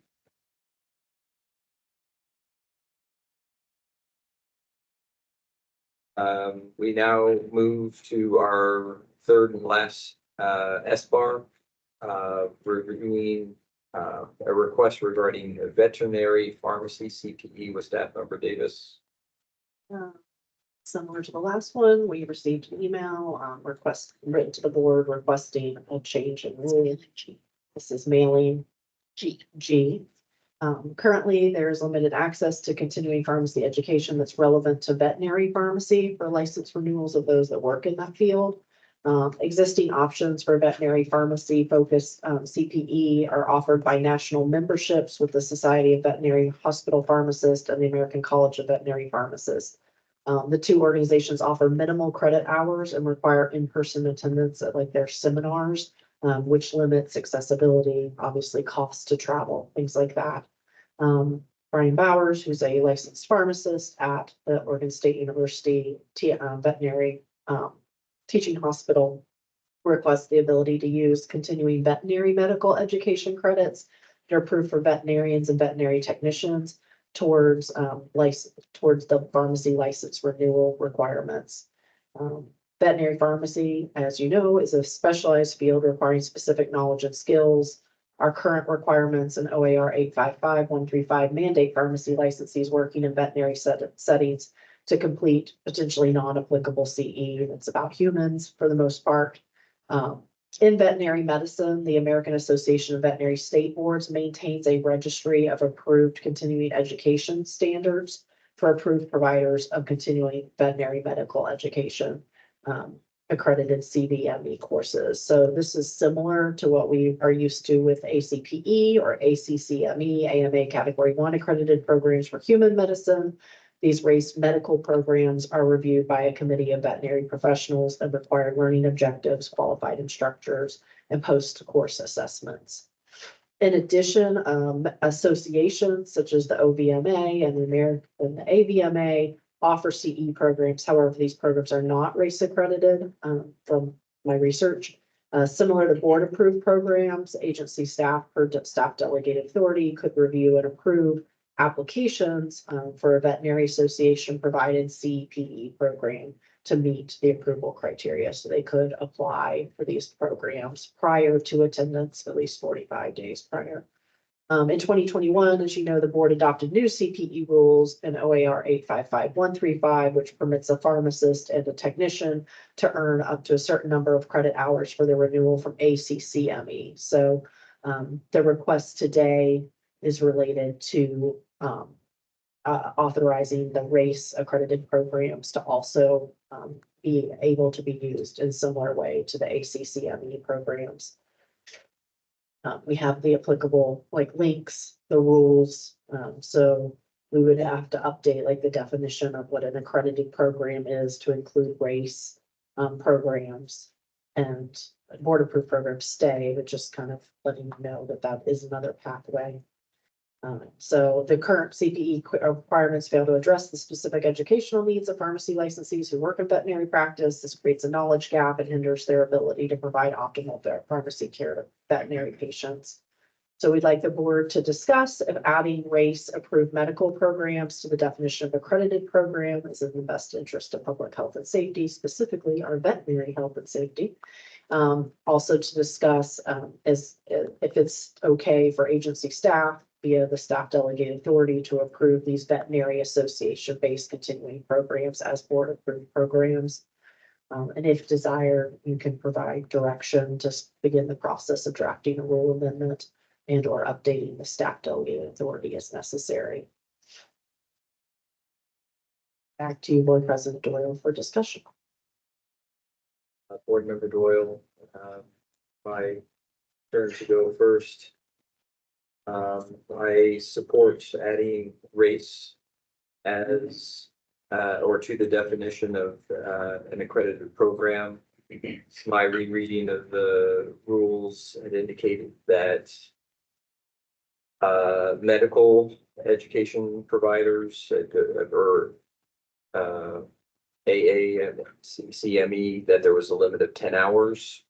We now move to our third and last SBAR. We're reviewing a request regarding a veterinary pharmacy CPE with staff member Davis. Similar to the last one, we received an email, written to the board requesting a change in rule. This is mailing G. Currently, there is limited access to continuing pharmacy education that's relevant to veterinary pharmacy for license renewals of those that work in that field. Existing options for veterinary pharmacy focused CPE are offered by national memberships with the Society of Veterinary Hospital Pharmacists and the American College of Veterinary Pharmacists. The two organizations offer minimal credit hours and require in-person attendance at like their seminars, which limits accessibility, obviously costs to travel, things like that. Brian Bowers, who's a licensed pharmacist at the Oregon State University veterinary teaching hospital, requests the ability to use continuing veterinary medical education credits that are approved for veterinarians and veterinary technicians towards the pharmacy license renewal requirements. Veterinary pharmacy, as you know, is a specialized field requiring specific knowledge and skills. Our current requirements in OAR 855-135 mandate pharmacy licensees working in veterinary settings to complete potentially non-applicable CE. It's about humans for the most part. In veterinary medicine, the American Association of Veterinary State Boards maintains a registry of approved continuing education standards for approved providers of continuing veterinary medical education, accredited CVME courses. So this is similar to what we are used to with ACPE or ACCME, AMA Category 1 accredited programs for human medicine. These race medical programs are reviewed by a committee of veterinary professionals that require learning objectives, qualified instructors, and post-course assessments. In addition, associations such as the OVMA and the AVMA offer CE programs. However, these programs are not race accredited from my research. Similar to board approved programs, agency staff or staff delegated authority could review and approve applications for a veterinary association provided CPE program to meet the approval criteria. So they could apply for these programs prior to attendance, at least 45 days prior. In 2021, as you know, the board adopted new CPE rules in OAR 855-135, which permits a pharmacist and a technician to earn up to a certain number of credit hours for their renewal from ACCME. So the request today is related to authorizing the race accredited programs to also be able to be used in similar way to the ACCME programs. We have the applicable like links, the rules. So we would have to update like the definition of what an accredited program is to include race programs, and board approved programs stay, but just kind of letting you know that that is another pathway. So the current CPE requirements fail to address the specific educational needs of pharmacy licensees who work in veterinary practice. This creates a knowledge gap and hinders their ability to provide optimal pharmacy care to veterinary patients. So we'd like the board to discuss if adding race approved medical programs to the definition of accredited program is in the best interest of public health and safety, specifically our veterinary health and safety. Also to discuss if it's okay for agency staff via the staff delegated authority to approve these veterinary association based continuing programs as board approved programs. And if desired, you can provide direction to begin the process of drafting a rule amendment and or updating the staff delegated authority as necessary. Back to you, Board President Doyle, for discussion. Board Member Doyle, my turn to go first. I support adding race as or to the definition of an accredited program. My rereading of the rules had indicated that medical education providers or AA and CME, that there was a limit of 10 hours.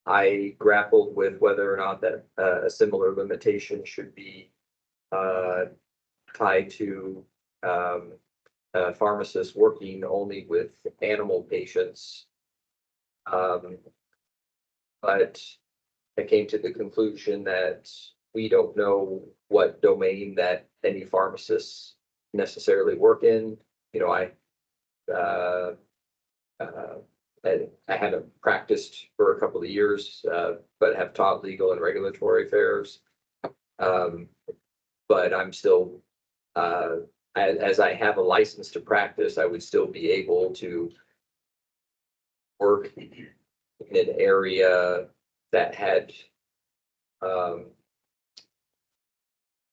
I grappled with whether or not that a similar limitation should be tied to pharmacist working only with animal patients. But I came to the conclusion that we don't know what domain that any pharmacists necessarily work in. You know, I haven't practiced for a couple of years, but have taught legal and regulatory affairs. But I'm still, as I have a license to practice, I would still be able to work in an area that had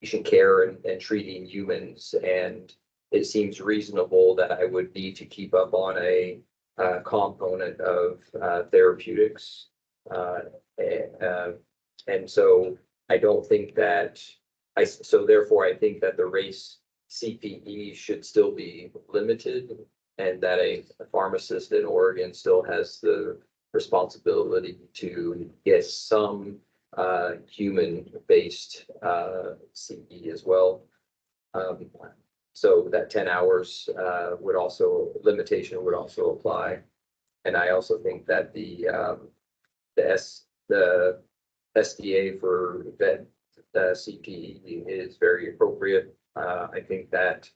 patient care and treating humans. And it seems reasonable that I would need to keep up on a component of therapeutics. And so I don't think that so therefore I think that the race CPE should still be limited, and that a pharmacist in Oregon still has the responsibility to get some human-based CE as well. So that 10 hours limitation would also apply. And I also think that the SDA for vet CPE is very appropriate. I think that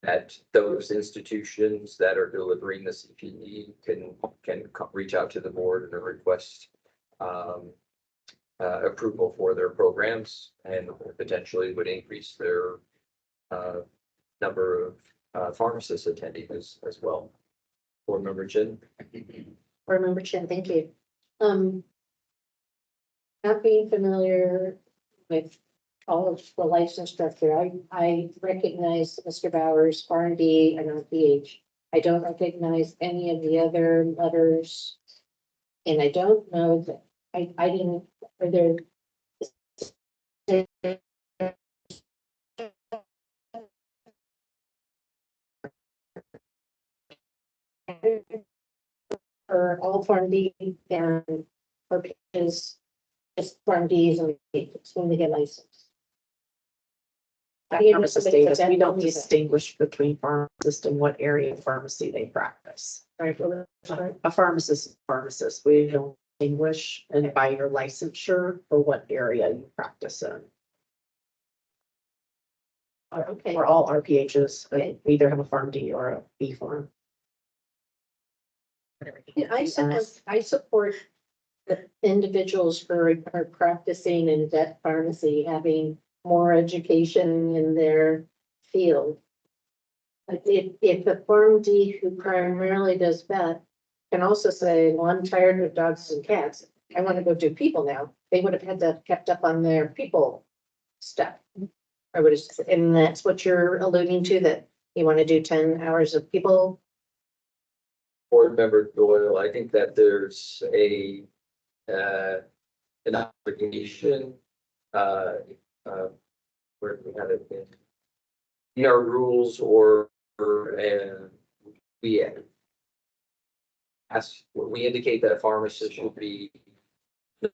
at those institutions that are delivering the CPE can reach out to the board and request approval for their programs, and potentially would increase their number of pharmacists attending as well. Board Member Chin. Board Member Chen, thank you. Not being familiar with all of the license structure, I recognize Mr. Bowers, R&D, and RPH. I don't recognize any of the other letters. And I don't know that, I didn't, are there for all Farm D and for pages, just Farm Ds and pages when they get licensed. That pharmacist status, we don't distinguish between pharmacist and what area of pharmacy they practice. Right, well, A pharmacist is a pharmacist. We don't distinguish and by your licensure for what area you practice in. okay. We're all RPHs, Okay. we either have a Farm D or a B farm. Yeah, I support the individuals who are practicing in vet pharmacy, having more education in their field. But if the Farm D who primarily does vet can also say, well, I'm tired of dogs and cats, I want to go do people now, they would have had that kept up on their people stuff. I would have, and that's what you're alluding to, that you want to do 10 hours of people. Board Member Doyle, I think that there's an obligation, where we have it in our rules or we indicate that pharmacists should be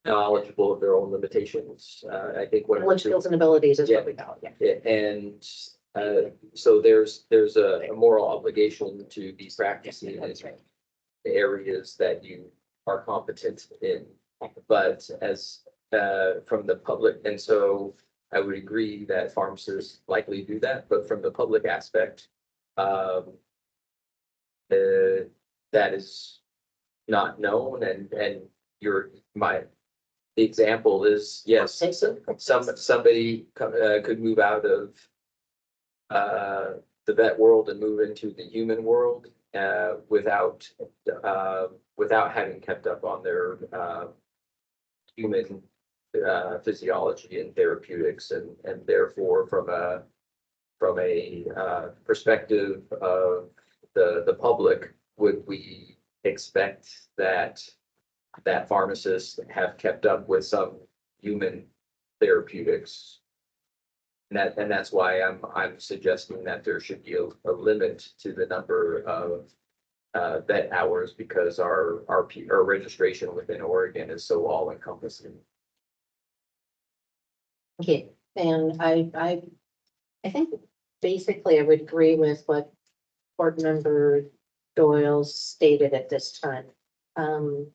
knowledgeable of their own limitations. I think what. Knowledge, skills, and abilities is what we call it, yeah. And so there's a moral obligation to be practicing in the areas that you are competent in. But as from the public, and so I would agree that pharmacists likely do that, but from the public aspect, that is not known, and the example is, yes, somebody could move out of the vet world and move into the human world without having kept up on their human physiology and therapeutics, and therefore from a perspective of the public, would we expect that pharmacists have kept up with some human therapeutics? And that's why I'm suggesting that there should be a limit to the number of vet hours, because our registration within Oregon is so all encompassing. Okay, and I think basically, I would agree with what board member Doyle stated at this time. And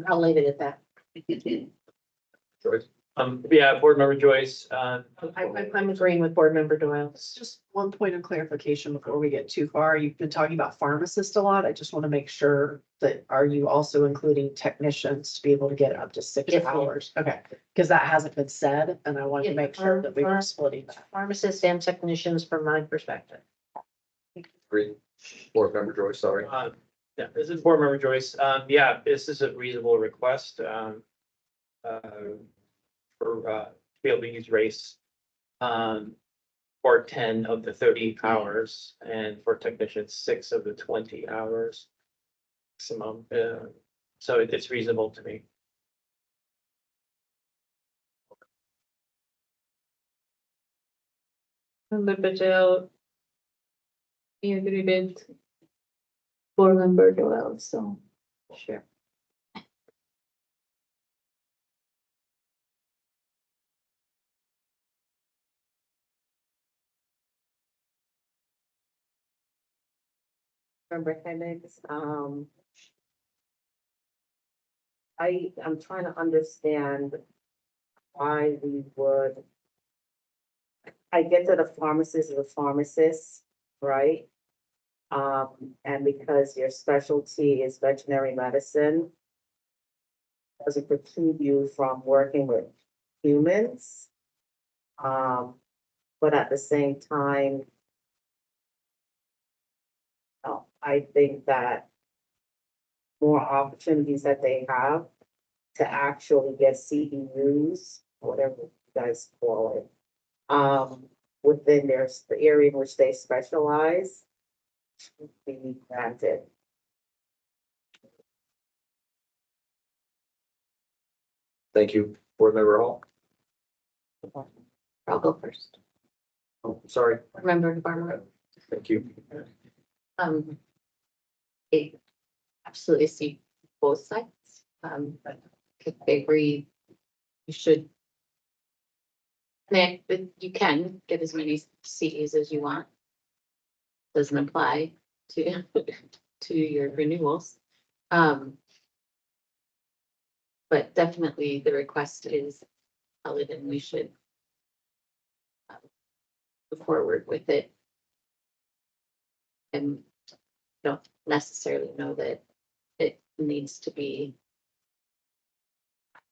I'll leave it at that. Joyce? Yeah, board member Joyce, I'm agreeing with board member Doyle. Just one point of clarification before we get too far. You've been talking about pharmacists a lot. I just want to make sure that, are you also including technicians to be able to get up to 6 Yes, ma'am. hours? Okay, because that hasn't been said, and I wanted to make sure that we were splitting that. Pharmacists and technicians from my perspective. Agree. Board member Joyce, sorry. yeah, this is board member Joyce. Yeah, this is a reasonable request. For, to be able to use race. For 10 of the 30 hours and for technicians, 6 of the 20 hours. Maximum, so it's reasonable to me. Member Patel. You agree with board member Doyle, so. Sure. Member Hennings, I'm trying to understand why we would. I get that a pharmacist is a pharmacist, right? And because your specialty is veterinary medicine, doesn't preclude you from working with humans. But at the same time, I think that more opportunities that they have to actually get CEUs, whatever you guys call it, within the area in which they specialize, should be granted. Thank you, board member Hall. I'll go first. Oh, sorry. Remember the farmer. Thank you. I absolutely see both sides. But I agree, you should. But you can get as many CEs as you want. Doesn't apply to, to your renewals. But definitely the request is valid and we should move forward with it. And don't necessarily know that it needs to be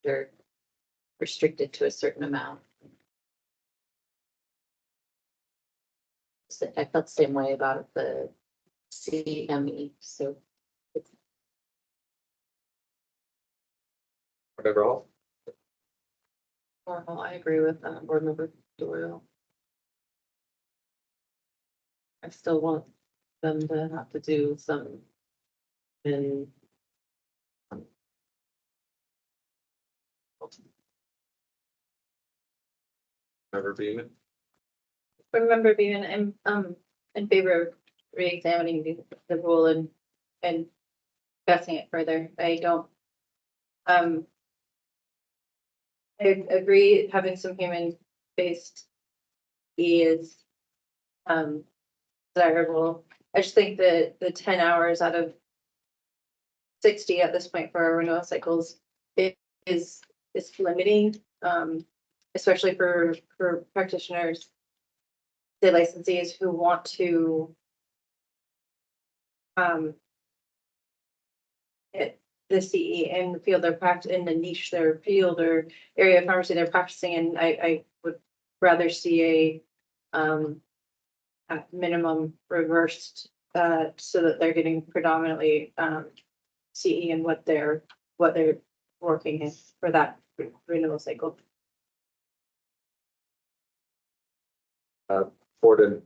or restricted to a certain amount. So I felt the same way about the CME, so. Board member Hall. Well, I agree with board member Doyle. I still want them to have to do some in Member Beaman. Remember being in favor of re-examining the rule and discussing it further. I don't. I agree having some human-based is desirable. I just think that the 10 hours out of 60 at this point for our renewal cycles is limiting, especially for practitioners, the licensees who want to get the CE and the field they're practicing in the niche, their field or area of pharmacy they're practicing in. I would rather see a minimum reversed so that they're getting predominantly CE and what they're working in for that renewal cycle. Board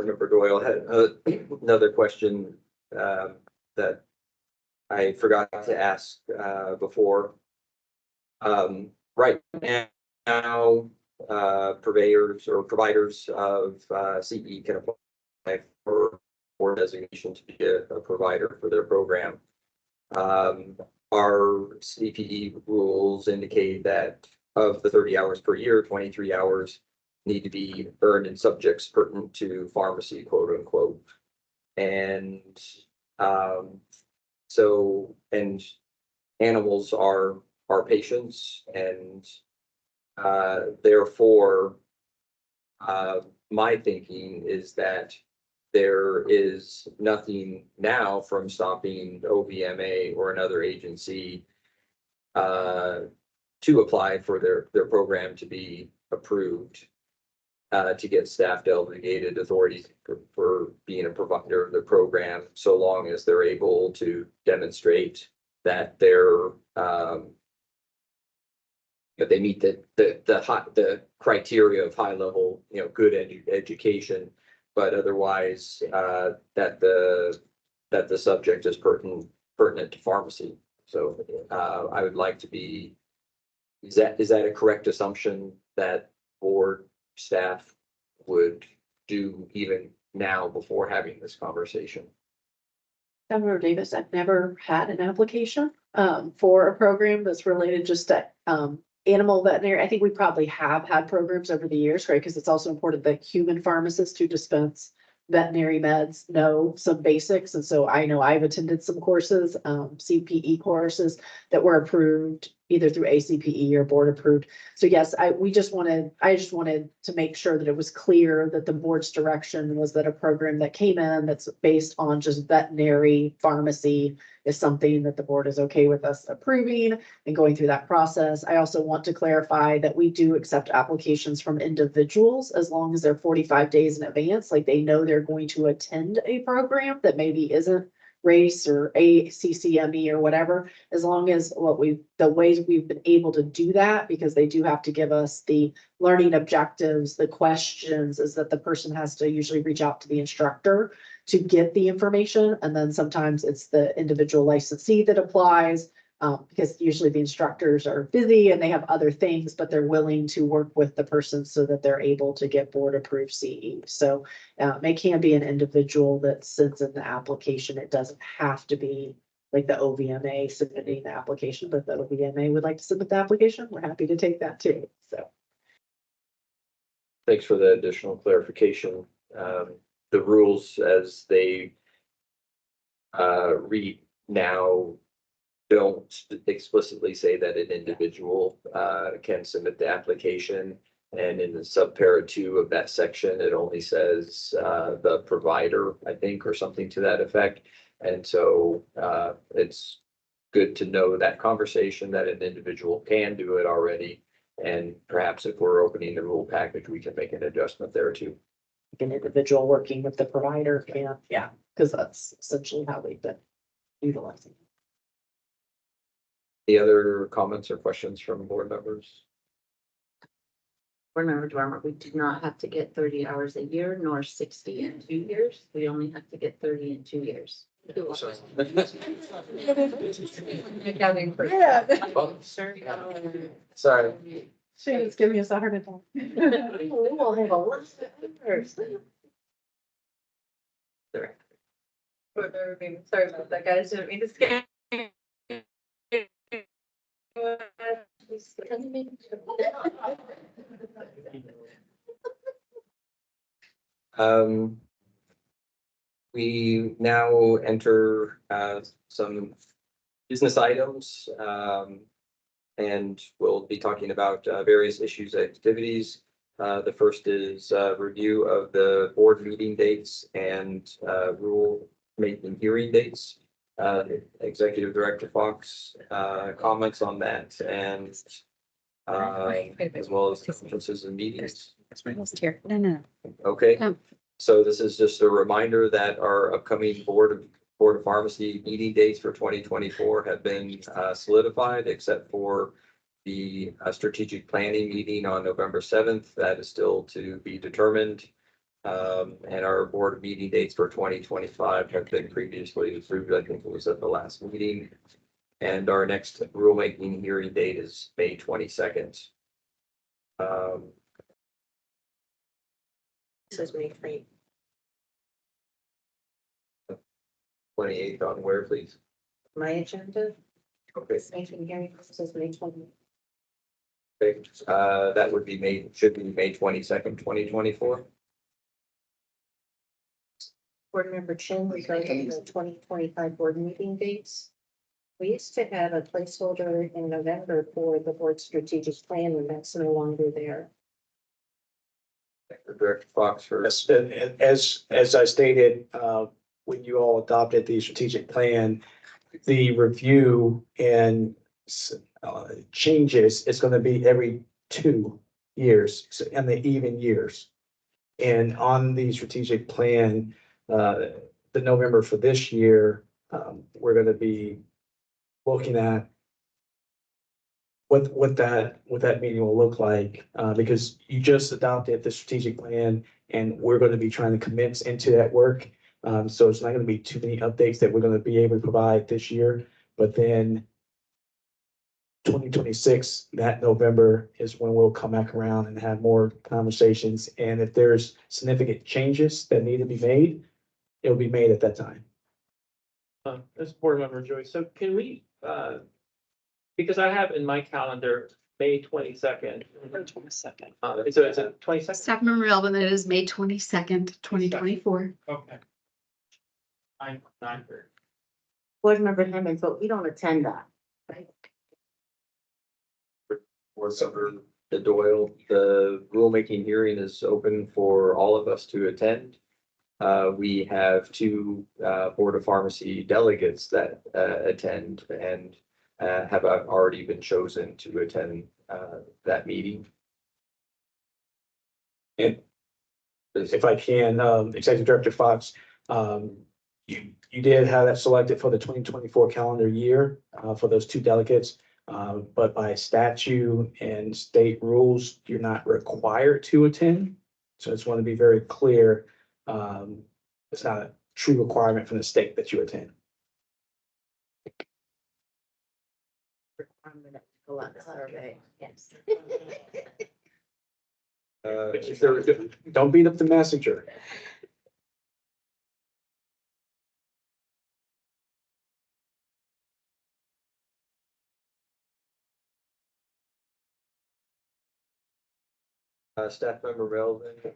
member Doyle had another question that I forgot to ask before. Right now, purveyors or providers of CE can apply for designation to be a provider for their program. Our CPE rules indicate that of the 30 hours per year, 23 hours need to be earned in subjects pertinent to pharmacy, quote unquote. And, so, and animals are patients, and, therefore, my thinking is that there is nothing now from stopping OBMA or another agency to apply for their program to be approved, to get staff delegated authority for being a provider of the program, so long as they're able to demonstrate that that they meet the criteria of high level, good education, but otherwise, that the subject is pertinent to pharmacy. So, I would like to be, is that a correct assumption that board staff would do even now before having this conversation? Governor Davis, I've never had an application for a program that's related just to animal veterinary. I think we probably have had programs over the years, right? Because it's also important that human pharmacists who dispense veterinary meds know some basics. And so I know I've attended some courses, CPE courses that were approved either through ACPE or board approved. So yes, I just wanted to make sure that it was clear that the board's direction was that a program that came in that's based on just veterinary pharmacy is something that the board is okay with us approving and going through that process. I also want to clarify that we do accept applications from individuals as long as they're 45 days in advance, like they know they're going to attend a program that maybe isn't race or ACCME or whatever, as long as the ways we've been able to do that, because they do have to give us the learning objectives, the questions, is that the person has to usually reach out to the instructor to get the information. And then sometimes it's the individual licensee that applies, because usually the instructors are busy and they have other things, but they're willing to work with the person so that they're able to get board approved CE. So it can be an individual that sends in the application. It doesn't have to be like the OVMA submitting the application, but if the OVMA would like to submit the application, we're happy to take that too. So. Thanks for the additional clarification. The rules as they read now don't explicitly say that an individual can submit the application. And in the subpara 2 of that section, it only says the provider, I think, or something to that effect. And so it's good to know that conversation, that an individual can do it already. And perhaps if we're opening the rule package, we can make an adjustment there too. An individual working with the provider can, yeah, because that's essentially how we've been utilizing. Any other comments or questions from board members? Board member Dwarmer, we do not have to get 30 hours a year nor 60 in 2 years. We only have to get 30 in 2 years. Oh, sorry. Shannon's giving us a heart attack. We will have a lot of hours. Sorry about that, guys. Didn't mean to scare. We now enter some business items, and we'll be talking about various issues and activities. The first is review of the board meeting dates and rule making hearing dates. Executive Director Fox comments on that, and as well as conferences and meetings. Here, no. Okay, Come. so this is just a reminder that our upcoming Board of Pharmacy meeting dates for 2024 have been solidified, except for the strategic planning meeting on November 7th. That is still to be determined. And our board meeting dates for 2025 have been previously approved. I think it was at the last meeting. And our next rulemaking hearing date is May 22nd. This is May 28th on where, please? My agenda. Okay. Making hearing, this is May 20. Okay, that would be should be May 22nd, 2024. Board Member Chin, regarding the 2025 board meeting dates. We used to have a placeholder in November for the board strategic plan, and that's no longer there. Director Fox for. As I stated, when you all adopted the strategic plan, the review and changes is going to be every 2 years, so in the even years. And on the strategic plan, the November for this year, we're going to be looking at what that meeting will look like, because you just adopted the strategic plan and we're going to be trying to commence into that work. So it's not going to be too many updates that we're going to be able to provide this year, but then 2026, that November is when we'll come back around and have more conversations. And if there's significant changes that need to be made, it'll be made at that time. This board member Joyce, so can we, because I have in my calendar, May 22nd. So it's a 22nd? Staff member Melvin, it is May 22nd, 2024. Okay. 9:30. Board Member Hammond, but we don't attend that, right? Board Member Doyle, the rulemaking hearing is open for all of us to attend. We have 2 Board of Pharmacy delegates that attend and have already been chosen to attend that meeting. And if I can, Executive Director Fox, you did have that selected for the 2024 calendar year for those 2 delegates. But by statute and state rules, you're not required to attend. So I just want to be very clear. It's not a true requirement from the state that you attend. Yes. Don't beat up the messenger. Staff member Melvin.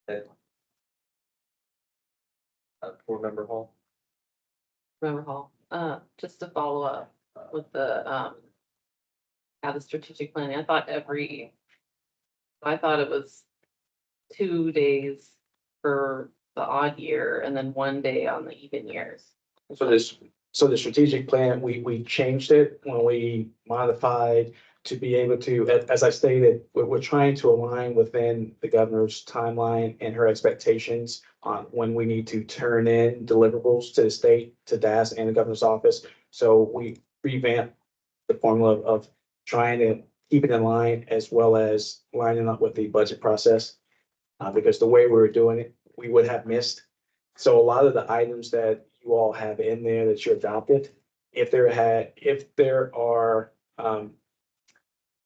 And Board Member Hall. Member Hall, just to follow up with the strategic planning, I thought it was 2 days for the odd year and then 1 day on the even years. So the strategic plan, we changed it when we modified to be able to, as I stated, we're trying to align within the governor's timeline and her expectations on when we need to turn in deliverables to the state, to DAS and the governor's office. So we revamped the formula of trying to keep it in line as well as lining up with the budget process. Because the way we were doing it, we would have missed. So a lot of the items that you all have in there that you adopted, if there are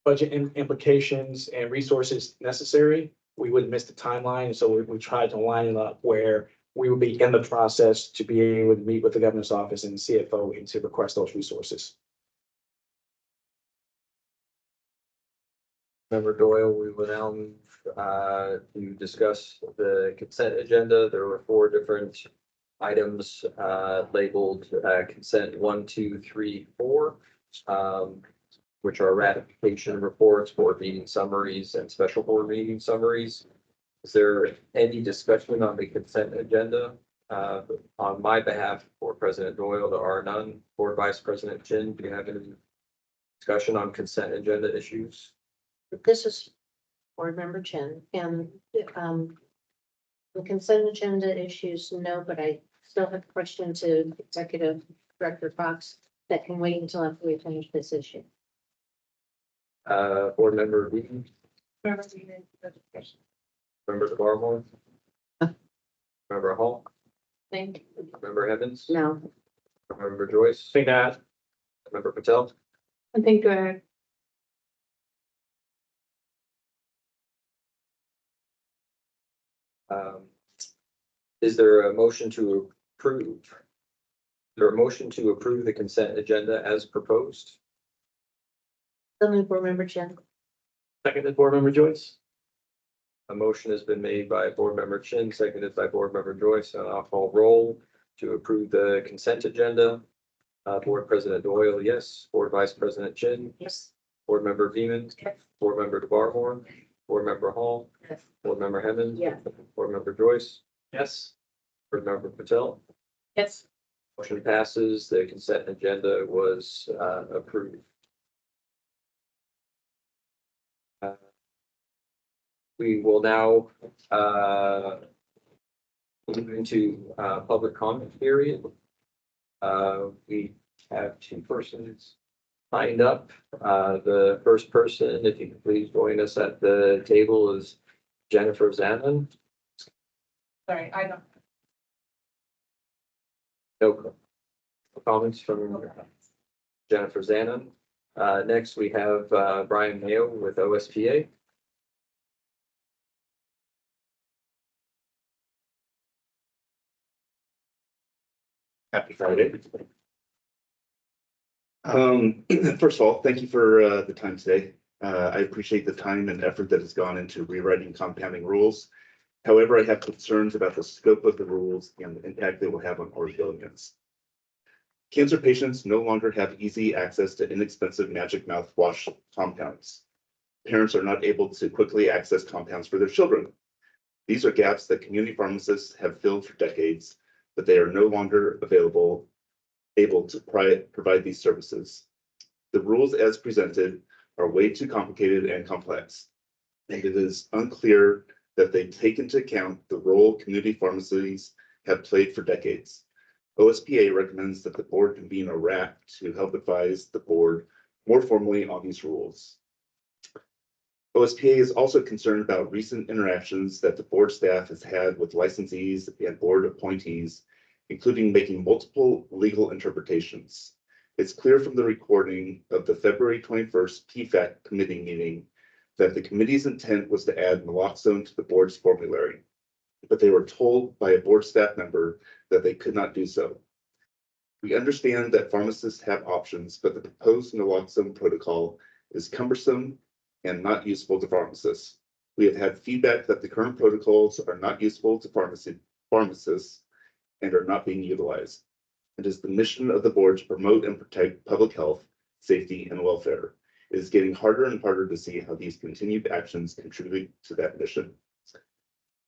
budget implications and resources necessary, we wouldn't miss the timeline. So we tried to line it up where we would be in the process to be able to meet with the governor's office and the CFO and to request those resources. Member Doyle, we will now move to discuss the consent agenda. There were 4 different items labeled consent 1, 2, 3, 4. Which are ratification reports, board meeting summaries, and special board meeting summaries. Is there any discussion on the consent agenda? On my behalf, Board President Doyle, there are none. Board Vice President Chin, do you have any discussion on consent agenda issues? This is Board Member Chen, and the consent agenda issues, no, but I still have a question to Executive Director Fox that can wait until after we finish this issue. Board Member Beaton, Member DeBarmore, Member Hall, Thank you. Member Evans, No, Member Joyce, Say that. Member Patel. I think go ahead. Is there a motion to approve? Is there a motion to approve the consent agenda as proposed? so move Board Member Chen. Seconded board member Joyce. A motion has been made by board member Chin, seconded by board member Joyce, and I'll call roll to approve the consent agenda. Board President Doyle, yes. Board Vice President Chin. Yes. Board member Beeman. Yes. Board member DeBarmore. Board member Hall. Yes. Board member Hemmond. Yes. Board member Joyce. Yes. Board member Patel. Yes. Motion passes. The consent agenda was approved. We will now move into public comment period. We have two persons signed up. The first person, if you could please join us at the table, is Jennifer Zanon. Sorry, I don't. No comments from Jennifer Zanon. Next, we have Brian Mayo with OSPA. Happy Friday. First of all, thank you for the time today. I appreciate the time and effort that has gone into rewriting compounding rules. However, I have concerns about the scope of the rules and the impact they will have on Oregonians. Cancer patients no longer have easy access to inexpensive magic mouthwash compounds. Parents are not able to quickly access compounds for their children. These are gaps that community pharmacists have filled for decades, but they are no longer able to provide these services. The rules as presented are way too complicated and complex, and it is unclear that they take into account the role community pharmacies have played for decades. OSPA recommends that the board convene a RAC to help advise the board more formally on these rules. OSPA is also concerned about recent interactions that the board staff has had with licensees and board appointees, including making multiple legal interpretations. It's clear from the recording of the February 21st PFAC committee meeting that the committee's intent was to add naloxone to the board's formulary, but they were told by a board staff member that they could not do so. We understand that pharmacists have options, but the proposed naloxone protocol is cumbersome and not useful to pharmacists. We have had feedback that the current protocols are not useful to pharmacists and are not being utilized. It is the mission of the board to promote and protect public health, safety, and welfare. It is getting harder and harder to see how these continued actions contribute to that mission.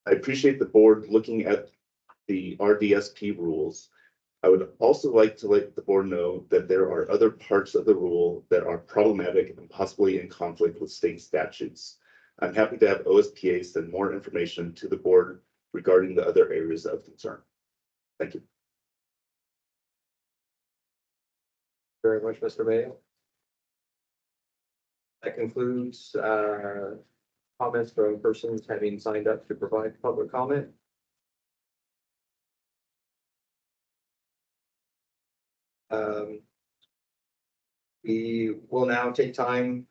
I appreciate the board looking at the RDSP rules. I would also like to let the board know that there are other parts of the rule that are problematic and possibly in conflict with state statutes. I'm happy to have OSPA send more information to the board regarding the other areas of concern. Thank you. Very much, Mr. Mayo. That concludes comments from persons having signed up to provide public comment. We will now take time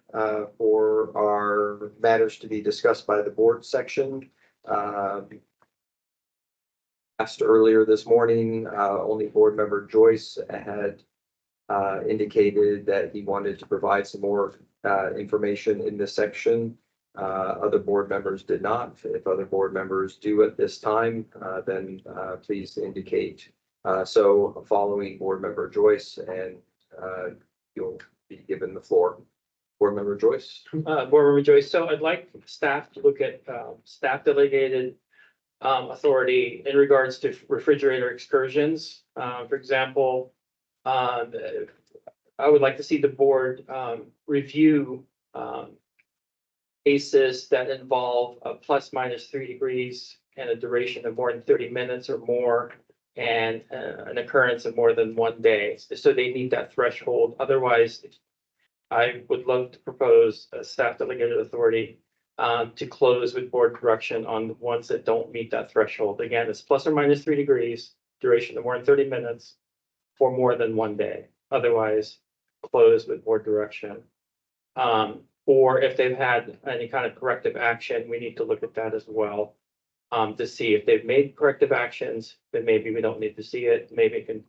for our matters to be discussed by the board section. Asked earlier this morning, only board member Joyce had indicated that he wanted to provide some more information in this section. Other board members did not. If other board members do at this time, then please indicate. So following board member Joyce, and you'll be given the floor. Board member Joyce. Board member Joyce, so I'd like staff to look at staff delegated authority in regards to refrigerator excursions. For example, I would like to see the board review cases that involve a ±3 degrees and a duration of more than 30 minutes or more, and an occurrence of more than 1 day. So they need that threshold. Otherwise, I would love to propose a staff delegated authority to close with board direction on the ones that don't meet that threshold. Again, it's ±3 degrees, duration of more than 30 minutes for more than 1 day. Otherwise, close with board direction. Or if they've had any kind of corrective action, we need to look at that as well. To see if they've made corrective actions, then maybe we don't need to see it. Maybe it can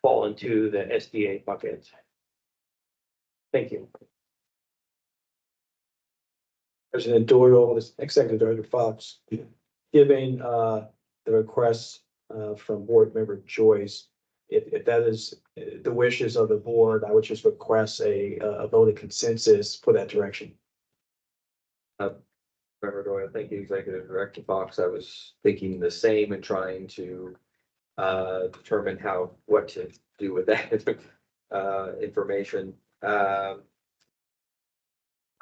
fall into the SDA bucket. Thank you. President Doyle, this Executive Director Fox, giving the request from Board Member Joyce. If that is the wishes of the board, I would just request a vote of consensus for that direction. Member Doyle, thank you, Executive Director Fox. I was thinking the same and trying to determine what to do with that information.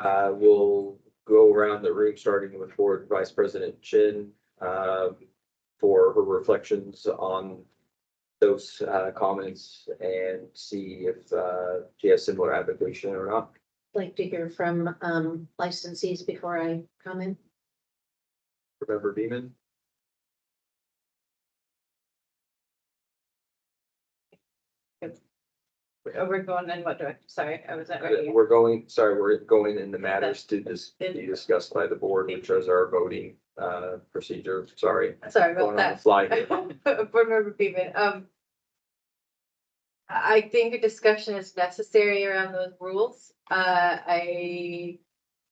We'll go around the room, starting with Board Vice President Chin, for her reflections on those comments and see if she has similar advocation or not. Like to hear from licensees before I comment. Member Beeman? We're going in what direction? Sorry, I wasn't ready. We're going in the matters to be discussed by the board, which is our voting procedure. Sorry. Sorry Going about on the fly here. that. Board Member Beeman, I think a discussion is necessary around those rules. I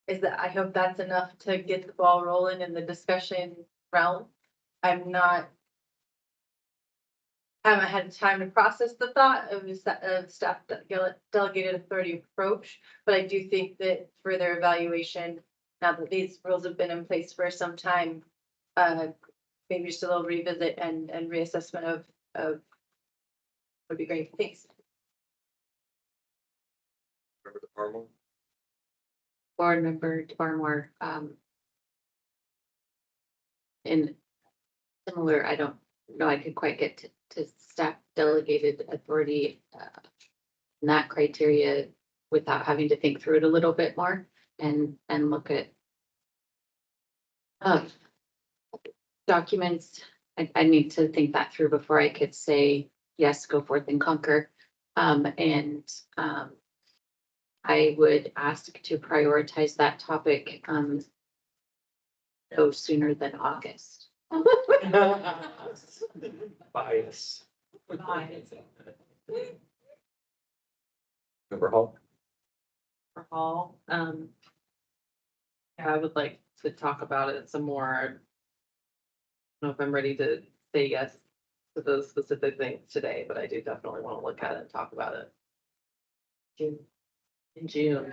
hope that's enough to get the ball rolling in the discussion realm. Haven't had time to process the thought of staff delegated authority approach, but I do think that further evaluation, now that these rules have been in place for some time, maybe just a little revisit and reassessment of would be great. Thanks. Member DeParmo? Board Member DeBarmore, in similar, I don't know, I could quite get to staff delegated authority, and that criteria without having to think through it a little bit more and look at documents. I need to think that through before I could say, yes, go forth and conquer. I would ask to prioritize that topic no sooner than August. Bias. Member Hall? For all, yeah, I would like to talk about it some more. I don't know if I'm ready to say yes to those specific things today, but I do definitely want to look at it and talk about it. In June.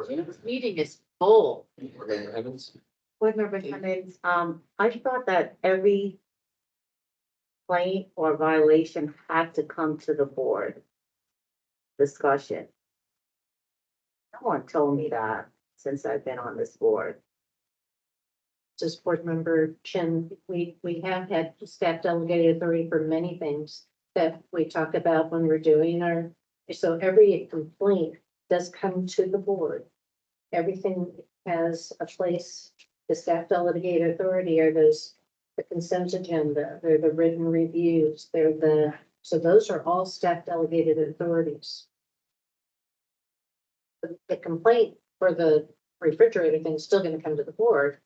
June's meeting is full. Member Evans? Board Member Cummings, I thought that every complaint or violation had to come to the board discussion. No one told me that since I've been on this board. Just Board Member Chin, we have had staff delegated authority for many things that we talk about when we're doing our, so every complaint does come to the board. Everything has a place. The staff delegated authority are those, the consent agenda, they're the written reviews, so those are all staff delegated authorities. The complaint for the refrigerator thing is still gonna come to the board.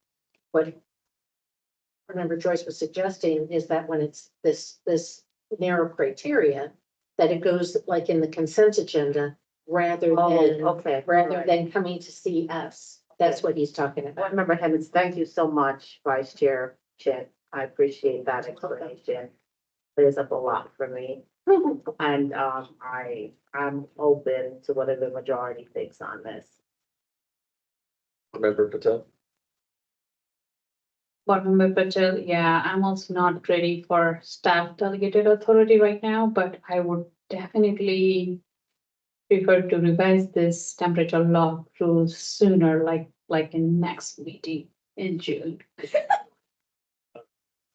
What Member Joyce was suggesting is that when it's this narrow criteria, that it goes like in the consent agenda rather than coming to see us. That's what he's talking about. Board Member Hemmons, thank you so much, Vice Chair Chin. I appreciate that explanation. Clears up a lot for me. And I'm open to whatever the majority thinks on this. Member Patel? Board Member Patel, yeah, I'm also not ready for staff delegated authority right now, but I would definitely prefer to revise this temperature log rules sooner, like in next meeting in June.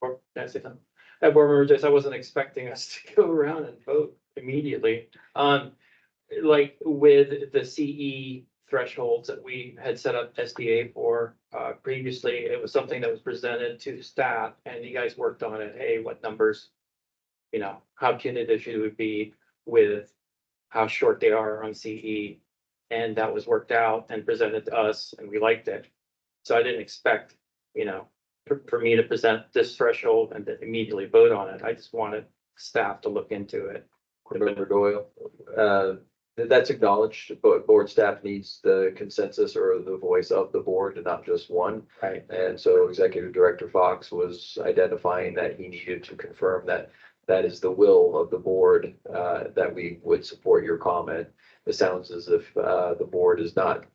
Or, can I say something? Board Member Joyce, I wasn't expecting us to go around and vote immediately. Like with the CE thresholds that we had set up SDA for previously, it was something that was presented to staff and you guys worked on it. Hey, what numbers, how punitive should it be with how short they are on CE? And that was worked out and presented to us and we liked it. So I didn't expect, for me to present this threshold and to immediately vote on it. I just wanted staff to look into it. Member Doyle, That's acknowledged, but board staff needs the consensus or the voice of the board and not just one. Right. And so Executive Director Fox was identifying that he needed to confirm that that is the will of the board, that we would support your comment. It sounds as if, the board is not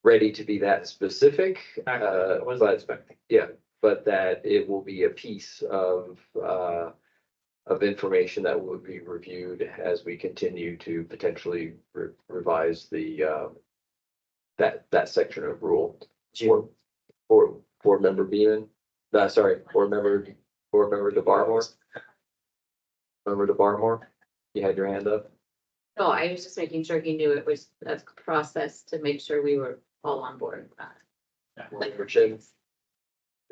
ready to be that specific. I wasn't But expecting. yeah, but that it will be a piece of information that will be reviewed as we continue to potentially revise the, that section of rule. Board member Beeman, sorry, board member DeBarmore. Member DeBarmore, you had your hand up? No, I was just making sure he knew it was a process to make sure we were all on board with that. Member Chin?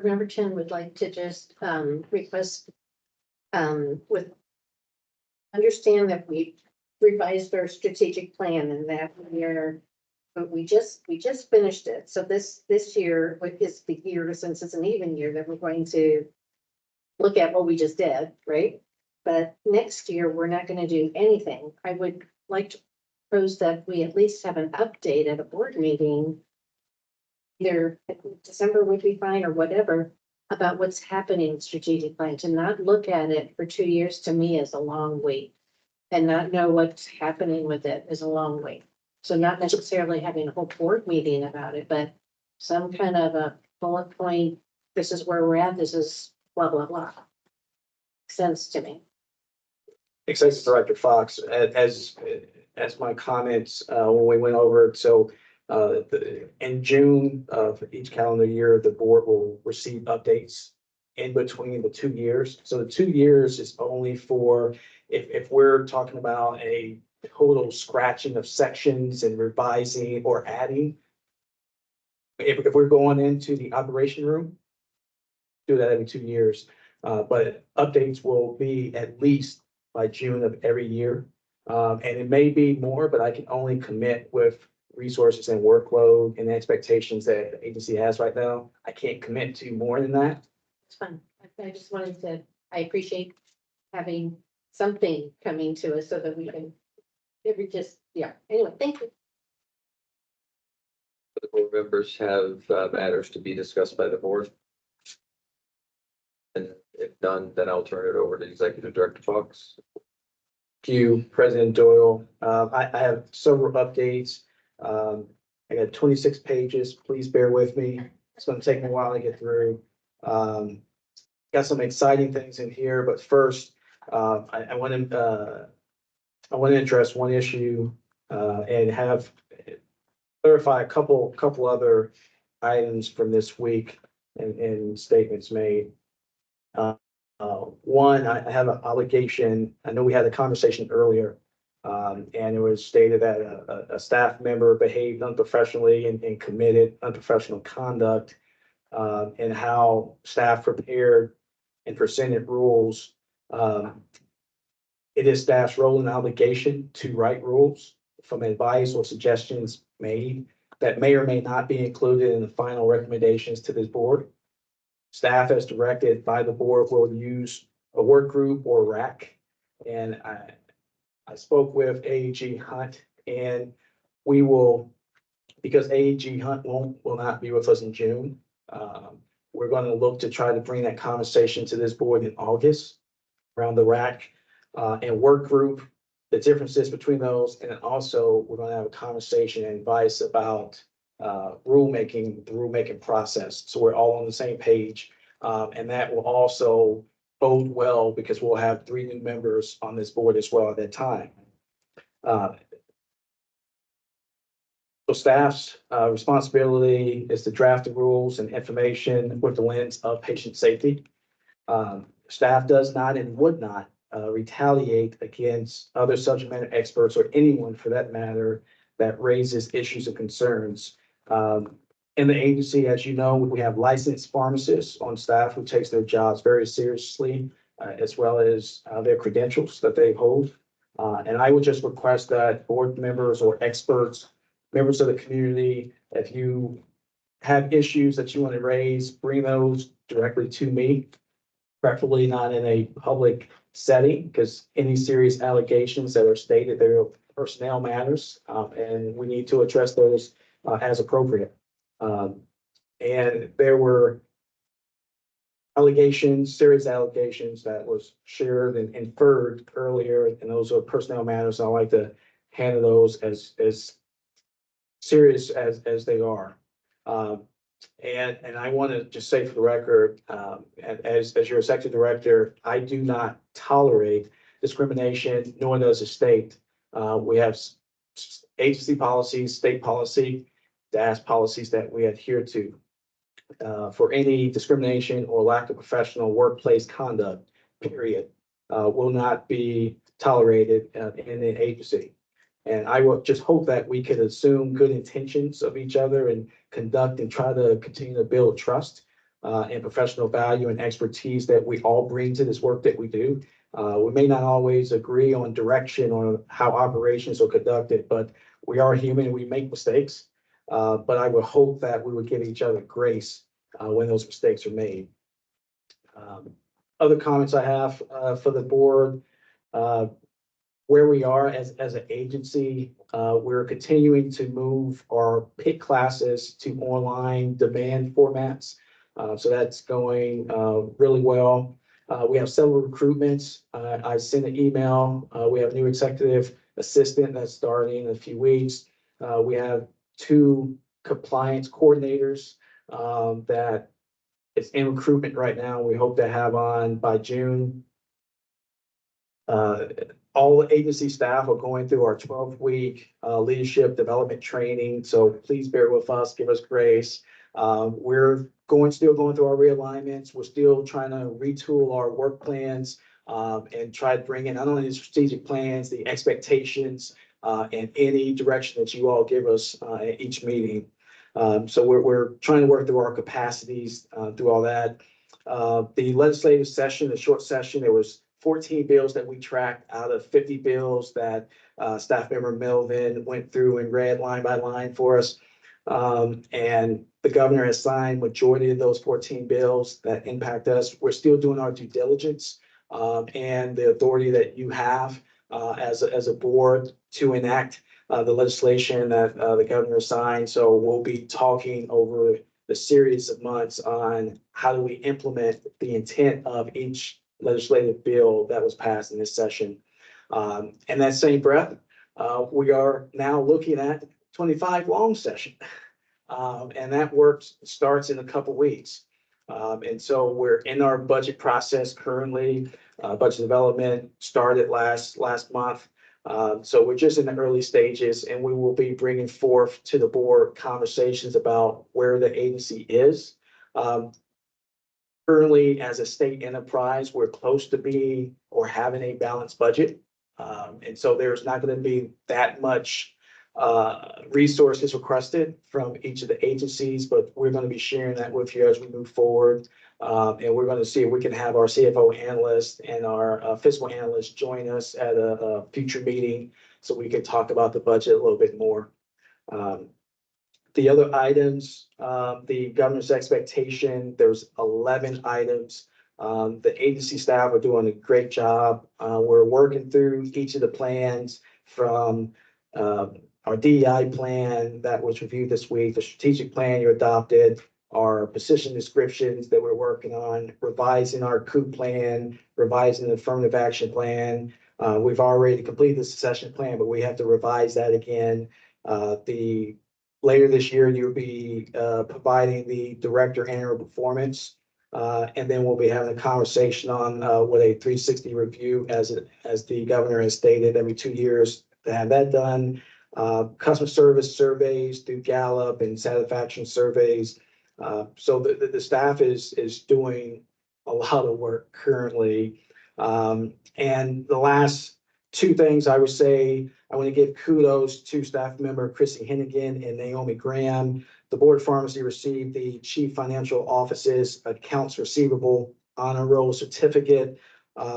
Member Chen would like to just request with understand that we revised our strategic plan and that but we just finished it. So this year is the year, since it's an even year, that we're going to look at what we just did, right? But next year, we're not going to do anything. I would like to propose that we at least have an update at a board meeting. Either December would be fine or whatever, about what's happening in strategic plan. To not look at it for 2 years, to me, is a long wait. And not know what's happening with it is a long wait. So not necessarily having a whole board meeting about it, but some kind of a bullet point, this is where we're at, this is blah, blah, blah. Sense to me. Executive Director Fox, as my comments, when we went over it, so in June of each calendar year, the board will receive updates in between the 2 years. So the 2 years is only for, if we're talking about a total scratching of sections and revising or adding. If we're going into the operation room, do that every 2 years. But updates will be at least by June of every year. And it may be more, but I can only commit with resources and workload and expectations that the agency has right now. I can't commit to more than that. It's fun. I just wanted to, I appreciate having something coming to us so that we can, yeah, anyway, thank you. The board members have matters to be discussed by the board. And if none, then I'll turn it over to Executive Director Fox. Thank you, President Doyle. I have several updates. I got 26 pages. Please bear with me. It's going to take me a while to get through. Got some exciting things in here, but first, I want to address one issue and have clarify a couple other items from this week and statements made. One, I have an obligation. I know we had a conversation earlier, and it was stated that a staff member behaved unprofessionally and committed unprofessional conduct, and how staff prepared and presented rules. It is staff's role and obligation to write rules from advice or suggestions made that may or may not be included in the final recommendations to this board. Staff, as directed by the board, will use a work group or RAC. And I spoke with AEG Hunt, and we will, because AEG Hunt will not be with us in June, we're going to look to try to bring that conversation to this board in August around the RAC and work group, the differences between those, and then also we're going to have a conversation and advice about the rulemaking process. So we're all on the same page. And that will also bode well because we'll have 3 new members on this board as well at that time. So staff's responsibility is to draft the rules and information with the lens of patient safety. Staff does not and would not retaliate against other subject matter experts or anyone for that matter that raises issues and concerns. In the agency, as you know, we have licensed pharmacists on staff who takes their jobs very seriously, as well as their credentials that they hold. And I would just request that board members or experts, members of the community, if you have issues that you want to raise, bring those directly to me, preferably not in a public setting, because any serious allegations that are stated there personnel matters, and we need to address those as appropriate. And there were allegations, serious allegations that was shared and inferred earlier, and those are personnel matters. I like to handle those as serious as they are. And I want to just say for the record, as your executive director, I do not tolerate discrimination, nor does the state. We have agency policies, state policy, DAS policies that we adhere to. For any discrimination or lack of professional workplace conduct, period, will not be tolerated in an agency. And I will just hope that we could assume good intentions of each other and conduct and try to continue to build trust and professional value and expertise that we all bring to this work that we do. We may not always agree on direction on how operations are conducted, but we are human and we make mistakes. But I would hope that we would give each other grace when those mistakes are made. Other comments I have for the board, where we are as an agency, we're continuing to move our PIC classes to online demand formats. So that's going really well. We have several recruitments. I sent an email. We have a new executive assistant that's starting in a few weeks. We have 2 compliance coordinators that is in recruitment right now. We hope to have on by June. All agency staff are going through our 12-week leadership development training. So please bear with us, give us grace. We're still going through our realignments. We're still trying to retool our work plans and try to bring in not only the strategic plans, the expectations, and any direction that you all give us at each meeting. So we're trying to work through our capacities through all that. The legislative session, the short session, there was 14 bills that we tracked out of 50 bills that staff member Melvin went through and read line by line for us. And the governor has signed majority of those 14 bills that impact us. We're still doing our due diligence and the authority that you have as a board to enact the legislation that the governor signed. So we'll be talking over the series of months on how do we implement the intent of each legislative bill that was passed in this session. In that same breath, we are now looking at 25 long session. And that work starts in a couple weeks. And so we're in our budget process currently. Budget development started last month. So we're just in the early stages, and we will be bringing forth to the board conversations about where the agency is. Currently, as a state enterprise, we're close to being or having a balanced budget. And so there's not going to be that much resources requested from each of the agencies, but we're going to be sharing that with you as we move forward. And we're going to see if we can have our CFO analyst and our fiscal analyst join us at a future meeting so we can talk about the budget a little bit more. The other items, the governor's expectation, there's 11 items. The agency staff are doing a great job. We're working through each of the plans from our DEI plan that was reviewed this week, the strategic plan you adopted, our position descriptions that we're working on, revising our COOP plan, revising the affirmative action plan. We've already completed the succession plan, but we have to revise that again. Later this year, you'll be providing the director annual performance. And then we'll be having a conversation on what a 360 review, as the governor has stated, every 2 years to have that done. Customer service surveys through Gallup and satisfaction surveys. So the staff is doing a lot of work currently. And the last 2 things I would say, I want to give kudos to staff member Chrissy Hennigan and Naomi Graham. The board pharmacy received the Chief Financial Office's Accounts Receivable Honor Roll Certificate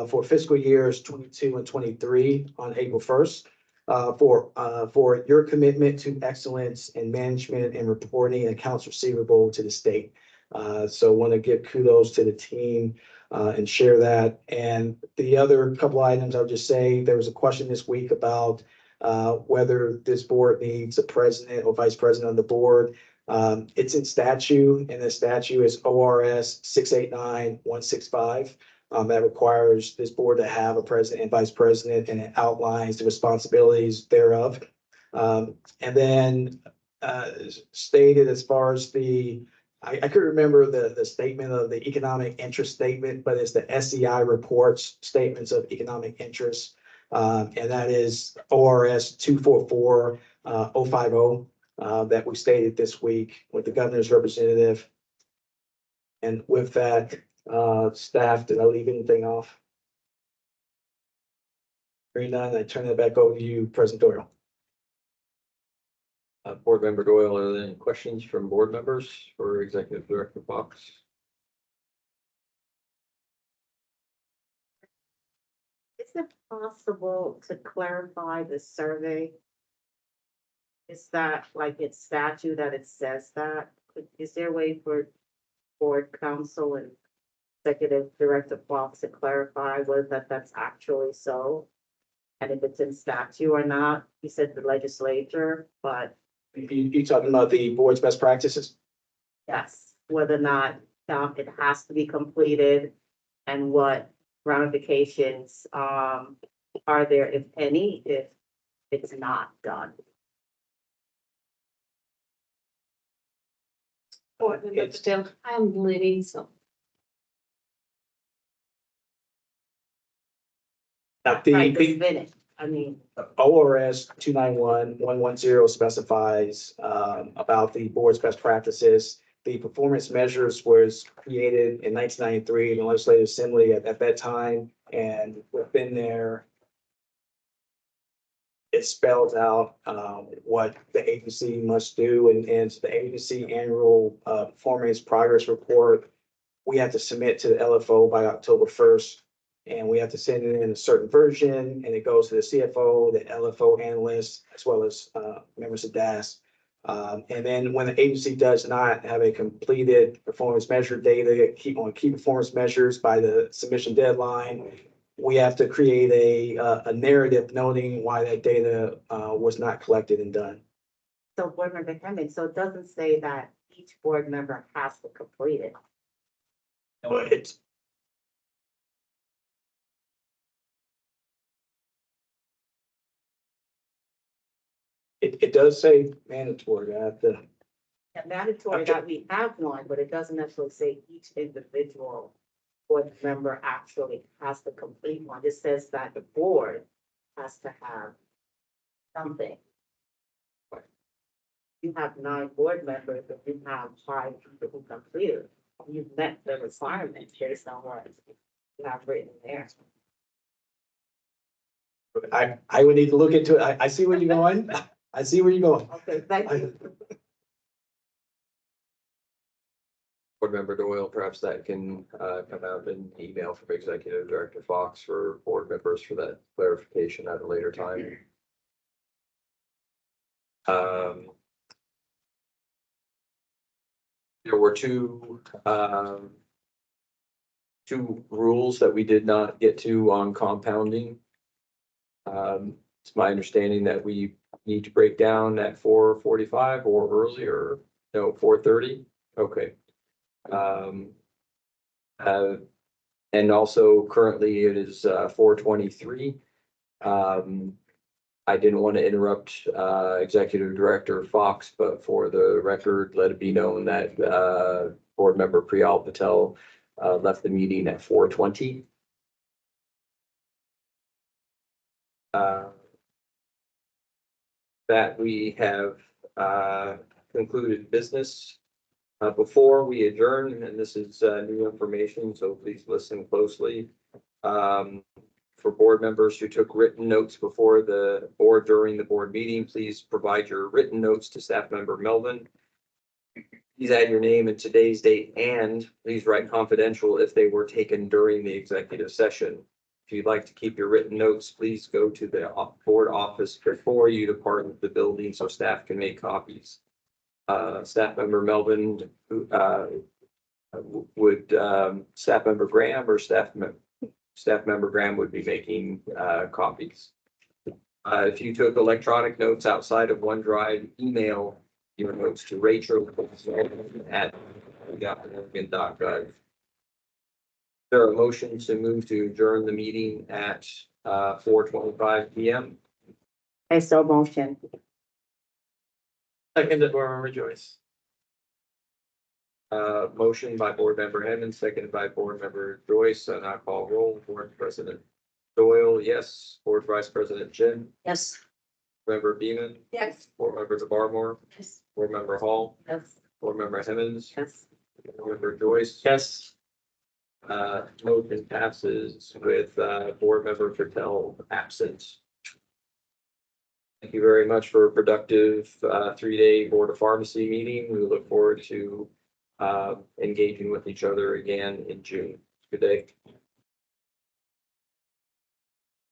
for fiscal years 22 and 23 on April 1st. For your commitment to excellence in management and reporting accounts receivable to the state. So I want to give kudos to the team and share that. And the other couple items, I'll just say there was a question this week about whether this board needs a president or vice president of the board. It's in statute, and the statute is ORS 689-165. That requires this board to have a president and vice president, and it outlines the responsibilities thereof. And then stated as far as I could remember the statement of the economic interest statement, but it's the SEI reports, statements of economic interest. And that is ORS 244-050 that we stated this week with the governor's representative. And with that, staff, did I leave anything off? Hearing none, I turn it back over to you, President Doyle. Board Member Doyle, are there any questions from board members for Executive Director Fox? Is it possible to clarify the survey? Is that like it's statute that it says that? Is there a way for board counsel and executive director Fox to clarify whether that's actually so? And if it's in statute or not? You said the legislature, but You talking about the board's best practices? yes, whether or not it has to be completed and what ramifications are there, if any, if it's not done. Board Member Patel, I'm leaving, so. Now, Right, this minute, I mean, ORS 291-110 specifies about the board's best practices. The performance measures was created in 1993 in the Legislative Assembly at that time, and within there, it spells out what the agency must do, and the agency annual performance progress report. We have to submit to the LFO by October 1st. And we have to send it in a certain version, and it goes to the CFO, the LFO analyst, as well as members of DAS. And then when the agency does not have a completed performance measure data, key performance measures by the submission deadline, we have to create a narrative noting why that data was not collected and done. so board member Hammond, so it doesn't say that each board member has to complete it. It does say mandatory. I have to. Yeah, mandatory that we have one, but it doesn't necessarily say each individual board member actually has to complete one. It says that the board has to have something. You have 9 board members, but you have 5 people who completed. You've met the requirements based on what you have written there. I would need to look into it. I see where you're going. I see where you're going. Okay, thank you. Board Member Doyle, perhaps that can come out in email from Executive Director Fox for board members for that clarification at a later time. There were two rules that we did not get to on compounding. It's my understanding that we need to break down at 4:45 or earlier, no, 4:30. Okay. And also currently it is 4:23. I didn't want to interrupt Executive Director Fox, but for the record, let it be known that Board Member Priyal Patel left the meeting at 4:20. That we have concluded business. Before we adjourn, and this is new information, so please listen closely. For board members who took written notes before the board during the board meeting, please provide your written notes to staff member Melvin. Please add your name and today's date, and please write confidential if they were taken during the executive session. If you'd like to keep your written notes, please go to the board office before you depart the building so staff can make copies. Staff member Melvin, would staff member Graham or staff member Graham would be making copies. If you took electronic notes outside of OneDrive, email your notes to Rachel at oregon.gov. There a motion to move to adjourn the meeting at 4:25 PM. I so motion. Second, Board Member Joyce. Motion by Board Member Hammond, seconded by Board Member Joyce, and I call roll. Board President Doyle, yes. Board Vice President Chin. Yes. Member Beeman. Yes. Board Member DeBarmore. Yes. Board Member Hall. Yes. Board Member Hammond. Yes. Board Member Joyce. Yes. Motion passes with Board Member Patel absent. Thank you very much for a productive 3-day Board of Pharmacy meeting. We look forward to engaging with each other again in June. Good day.